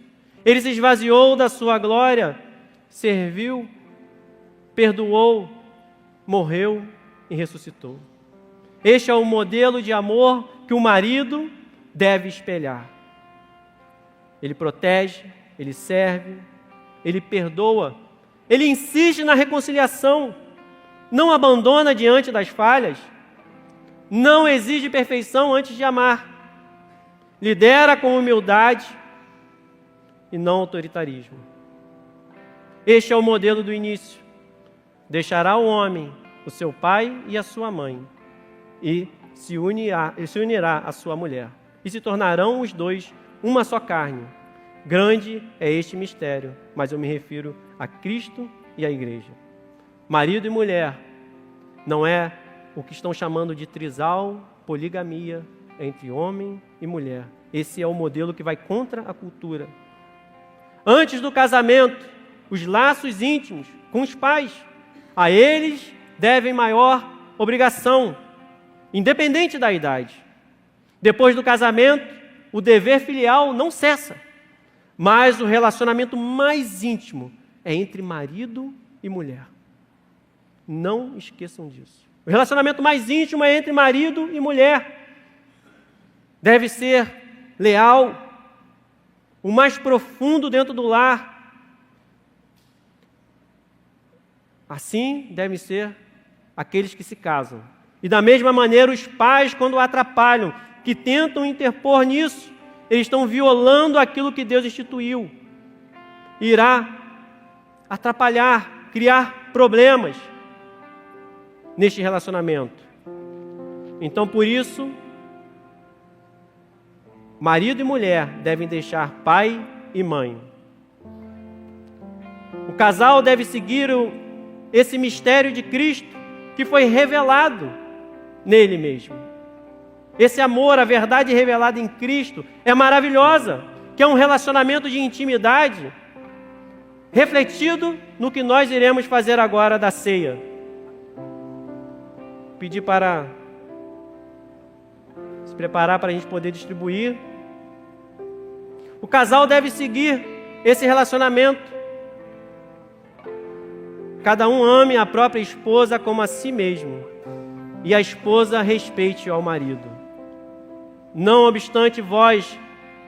Ele se esvaziou da sua glória, serviu, perdoou, morreu e ressuscitou. Este é o modelo de amor que o marido deve espelhar. Ele protege, ele serve, ele perdoa, ele insiste na reconciliação, não abandona diante das falhas, não exige perfeição antes de amar, lidera com humildade e não autoritarismo. Este é o modelo do início. Deixará o homem, o seu pai e a sua mãe, e se unirá à sua mulher, e se tornarão os dois uma só carne. Grande é este mistério, mas eu me refiro a Cristo e à igreja. Marido e mulher não é o que estão chamando de trisal, poligamia entre homem e mulher. Esse é o modelo que vai contra a cultura. Antes do casamento, os laços íntimos com os pais, a eles devem maior obrigação, independente da idade. Depois do casamento, o dever filial não cessa, mas o relacionamento mais íntimo é entre marido e mulher. Não esqueçam disso. O relacionamento mais íntimo é entre marido e mulher. Deve ser leal, o mais profundo dentro do lar. Assim devem ser aqueles que se casam. E da mesma maneira os pais, quando atrapalham, que tentam interpor nisso, eles estão violando aquilo que Deus instituiu. Irá atrapalhar, criar problemas neste relacionamento. Então, por isso, marido e mulher devem deixar pai e mãe. O casal deve seguir esse mistério de Cristo que foi revelado nele mesmo. Esse amor, a verdade revelada em Cristo é maravilhosa, que é um relacionamento de intimidade refletido no que nós iremos fazer agora da ceia. Pedir para se preparar para a gente poder distribuir. O casal deve seguir esse relacionamento. Cada um ame a própria esposa como a si mesmo, e a esposa respeite ao marido. Não obstante, vós,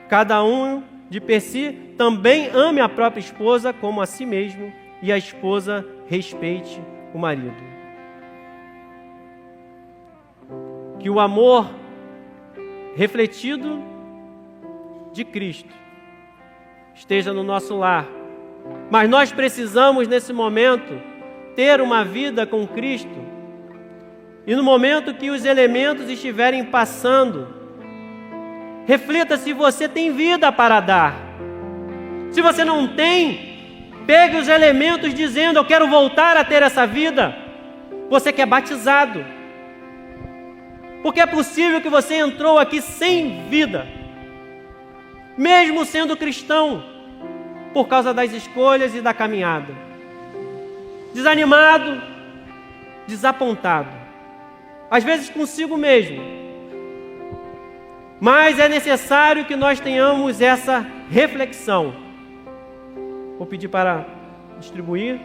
cada um de per si, também ame a própria esposa como a si mesmo, e a esposa respeite o marido. Que o amor refletido de Cristo esteja no nosso lar. Mas nós precisamos, nesse momento, ter uma vida com Cristo. E no momento que os elementos estiverem passando, reflita se você tem vida para dar. Se você não tem, pegue os elementos dizendo: eu quero voltar a ter essa vida. Você que é batizado. Porque é possível que você entrou aqui sem vida, mesmo sendo cristão, por causa das escolhas e da caminhada. Desanimado, desapontado, às vezes consigo mesmo. Mas é necessário que nós tenhamos essa reflexão. Vou pedir para distribuir.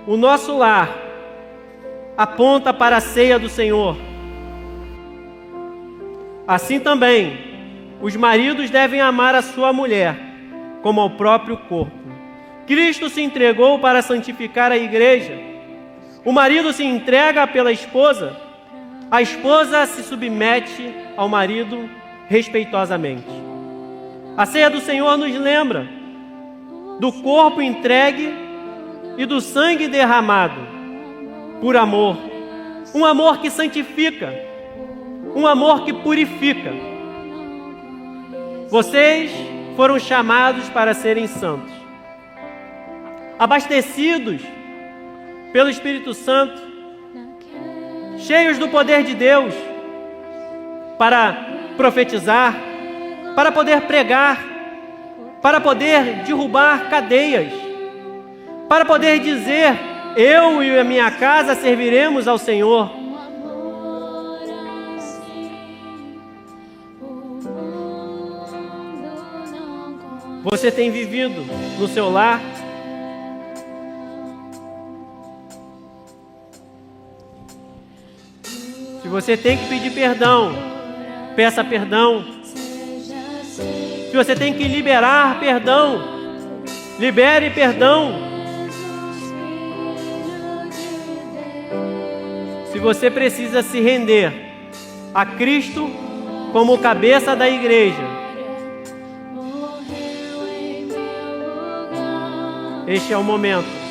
O nosso lar aponta para a ceia do Senhor. Assim também, os maridos devem amar a sua mulher como ao próprio corpo. Cristo se entregou para santificar a igreja. O marido se entrega pela esposa. A esposa se submete ao marido respeitosamente. A ceia do Senhor nos lembra do corpo entregue e do sangue derramado por amor. Um amor que santifica, um amor que purifica. Vocês foram chamados para serem santos, abastecidos pelo Espírito Santo, cheios do poder de Deus, para profetizar, para poder pregar, para poder derrubar cadeias, para poder dizer: eu e a minha casa serviremos ao Senhor. Você tem vivido no seu lar? Se você tem que pedir perdão, peça perdão. Se você tem que liberar perdão, libere perdão. Se você precisa se render a Cristo como cabeça da igreja, este é o momento.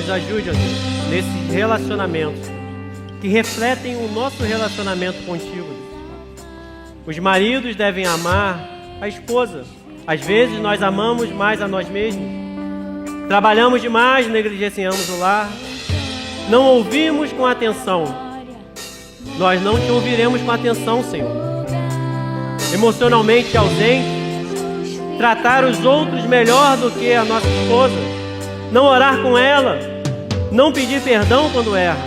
nos ajude, ó Deus, nesses relacionamentos que refletem o nosso relacionamento contigo. Os maridos devem amar a esposa. Às vezes nós amamos mais a nós mesmos. Trabalhamos demais, negligenciamos o lar. Não ouvimos com atenção. Nós não te ouviremos com atenção, Senhor. Emocionalmente ausente, tratar os outros melhor do que a nossa esposa, não orar com ela, não pedir perdão quando erra,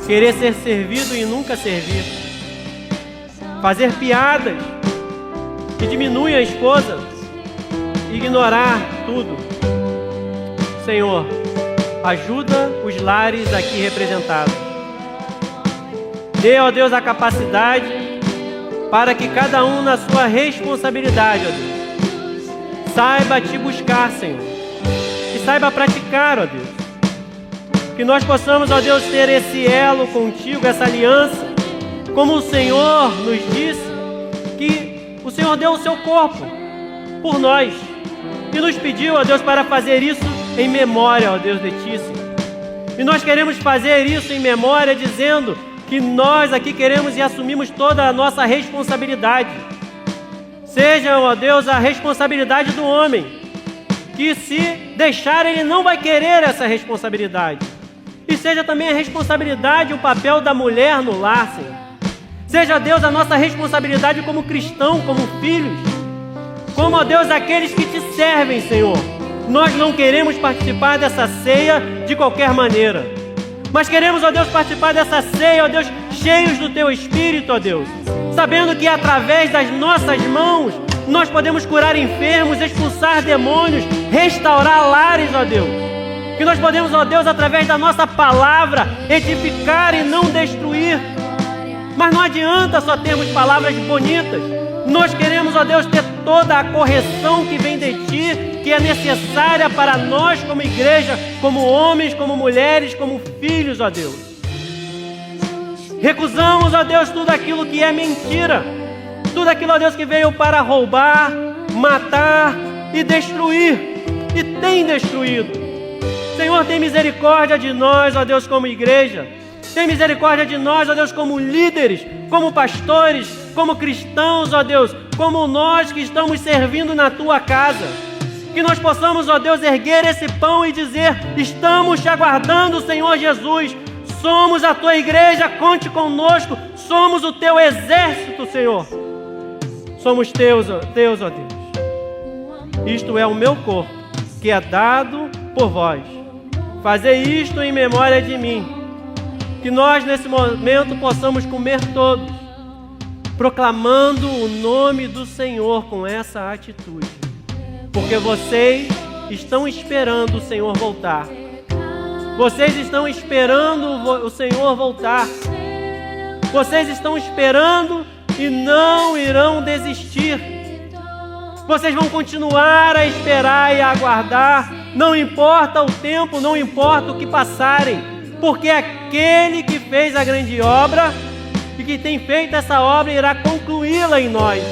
querer ser servido e nunca servir, fazer piadas que diminuem a esposa, ignorar tudo. Senhor, ajuda os lares aqui representados. Dê, ó Deus, a capacidade para que cada um na sua responsabilidade, ó Deus, saiba te buscar, Senhor, e saiba praticar, ó Deus. Que nós possamos, ó Deus, ter esse elo contigo, essa aliança, como o Senhor nos disse, que o Senhor deu o seu corpo por nós e nos pediu, ó Deus, para fazer isso em memória, ó Deus, de Ti, Senhor. E nós queremos fazer isso em memória, dizendo que nós aqui queremos e assumimos toda a nossa responsabilidade. Seja, ó Deus, a responsabilidade do homem, que se deixar ele não vai querer essa responsabilidade. E seja também a responsabilidade, o papel da mulher no lar, Senhor. Seja, Deus, a nossa responsabilidade como cristão, como filhos, como, ó Deus, aqueles que Te servem, Senhor. Nós não queremos participar dessa ceia de qualquer maneira, mas queremos, ó Deus, participar dessa ceia, ó Deus, cheios do Teu Espírito, ó Deus, sabendo que através das nossas mãos nós podemos curar enfermos, expulsar demônios, restaurar lares, ó Deus. Que nós podemos, ó Deus, através da nossa palavra, edificar e não destruir. Mas não adianta só termos palavras bonitas. Nós queremos, ó Deus, ter toda a correção que vem de Ti, que é necessária para nós como igreja, como homens, como mulheres, como filhos, ó Deus. Recusamos, ó Deus, tudo aquilo que é mentira. Tudo aquilo, ó Deus, que veio para roubar, matar e destruir. E tem destruído. Senhor, tem misericórdia de nós, ó Deus, como igreja. Tem misericórdia de nós, ó Deus, como líderes, como pastores, como cristãos, ó Deus, como nós que estamos servindo na Tua casa. Que nós possamos, ó Deus, erguer esse pão e dizer: estamos Te aguardando, Senhor Jesus. Somos a Tua igreja, conte conosco. Somos o Teu exército, Senhor. Somos Teus, ó Deus. Isto é o meu corpo, que é dado por vós. Fazei isto em memória de mim. Que nós, nesse momento, possamos comer todos, proclamando o nome do Senhor com essa atitude. Porque vocês estão esperando o Senhor voltar. Vocês estão esperando o Senhor voltar. Vocês estão esperando e não irão desistir. Vocês vão continuar a esperar e a aguardar. Não importa o tempo, não importa o que passarem. Porque aquele que fez a grande obra e que tem feito essa obra irá concluí-la em nós.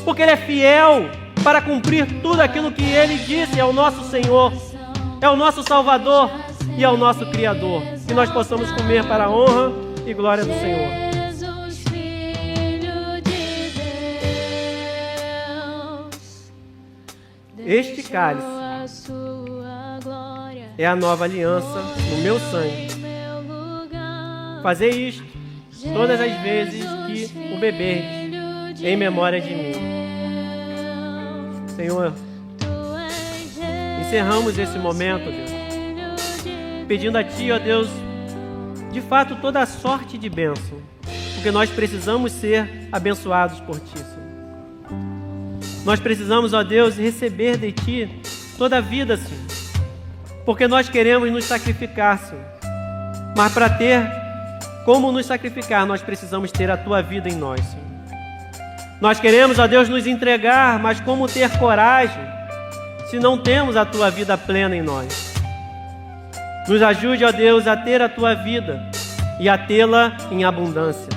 Porque Ele é fiel para cumprir tudo aquilo que Ele disse. É o nosso Senhor, é o nosso Salvador e é o nosso Criador. Que nós possamos comer para a honra e glória do Senhor. Este cálice é a nova aliança no meu sangue. Fazei isto todas as vezes que o beberdes, em memória de mim. Senhor, encerramos esse momento, Deus, pedindo a Ti, ó Deus, de fato toda a sorte de bênção, porque nós precisamos ser abençoados por Ti, Senhor. Nós precisamos, ó Deus, receber de Ti toda a vida, Senhor, porque nós queremos nos sacrificar, Senhor. Mas para ter como nos sacrificar, nós precisamos ter a Tua vida em nós, Senhor. Nós queremos, ó Deus, nos entregar, mas como ter coragem se não temos a Tua vida plena em nós? Nos ajude, ó Deus, a ter a Tua vida e a tê-la em abundância,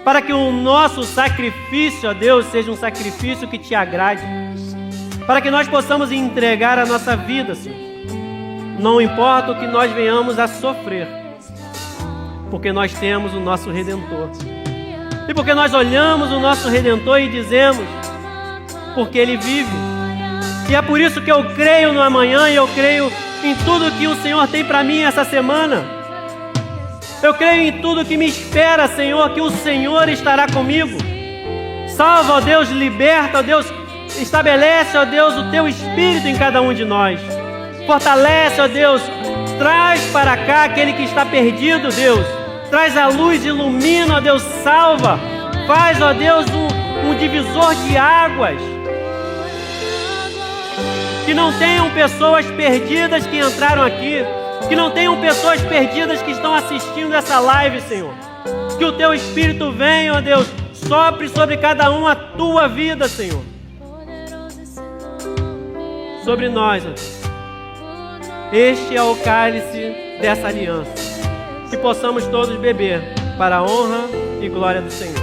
para que o nosso sacrifício, ó Deus, seja um sacrifício que Te agrade, para que nós possamos entregar a nossa vida, Senhor. Não importa o que nós venhamos a sofrer, porque nós temos o nosso Redentor. E porque nós olhamos o nosso Redentor e dizemos, porque Ele vive. E é por isso que eu creio no amanhã e eu creio em tudo que o Senhor tem para mim essa semana. Eu creio em tudo que me espera, Senhor, que o Senhor estará comigo. Salva, ó Deus, liberta, ó Deus, estabelece, ó Deus, o Teu Espírito em cada um de nós. Fortalece, ó Deus, traz para cá aquele que está perdido, Deus. Traz a luz, ilumina, ó Deus, salva. Faz, ó Deus, um divisor de águas. Que não tenham pessoas perdidas que entraram aqui. Que não tenham pessoas perdidas que estão assistindo essa live, Senhor. Que o Teu Espírito venha, ó Deus, sopre sobre cada um a Tua vida, Senhor. Sobre nós, ó Deus. Este é o cálice dessa aliança. Que possamos todos beber para a honra e glória do Senhor.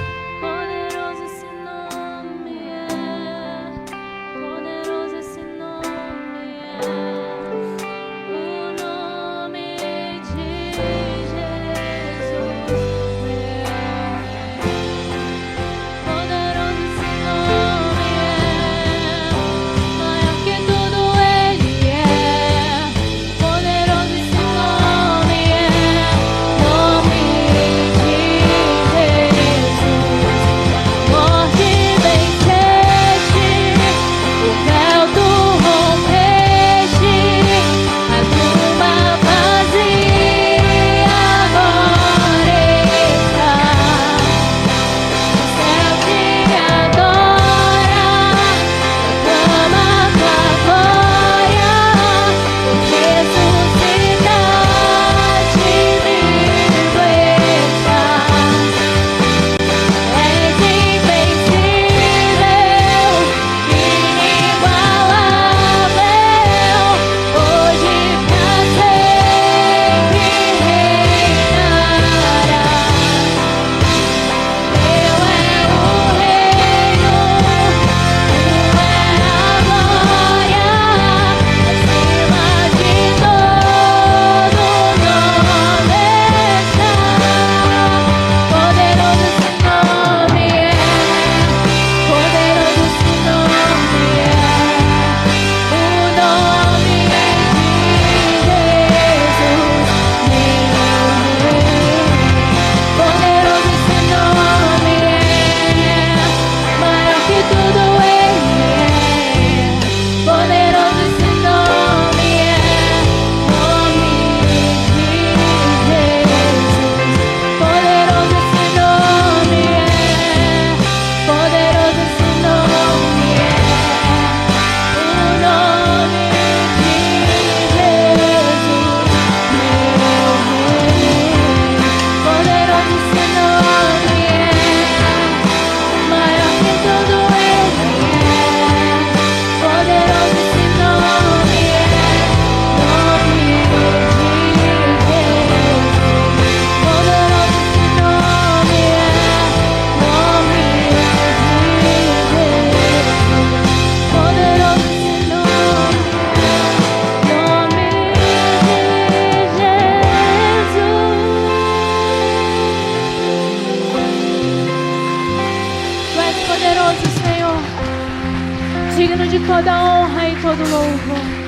digno de toda honra e todo louvor.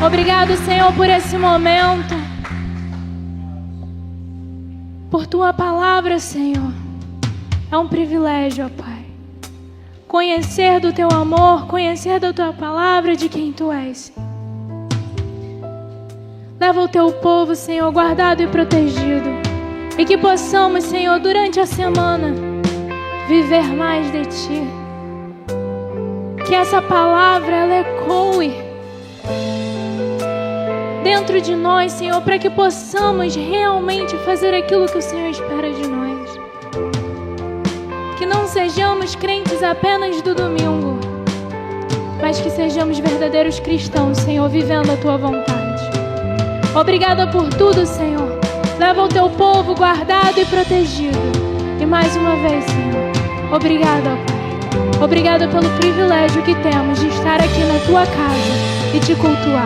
Obrigado, Senhor, por esse momento, por Tua palavra, Senhor. É um privilégio, ó Pai, conhecer do Teu amor, conhecer da Tua palavra, de quem Tu és. Leva o Teu povo, Senhor, guardado e protegido, e que possamos, Senhor, durante a semana, viver mais de Ti. Que essa palavra, ela ecoe dentro de nós, Senhor, para que possamos realmente fazer aquilo que o Senhor espera de nós. Que não sejamos crentes apenas do domingo, mas que sejamos verdadeiros cristãos, Senhor, vivendo a Tua vontade. Obrigada por tudo, Senhor. Leva o Teu povo guardado e protegido. E mais uma vez, Senhor, obrigada, Pai. Obrigada pelo privilégio que temos de estar aqui na Tua casa e Te cultuar.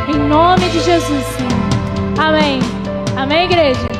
Em nome de Jesus, Senhor. Amém. Amém, igreja?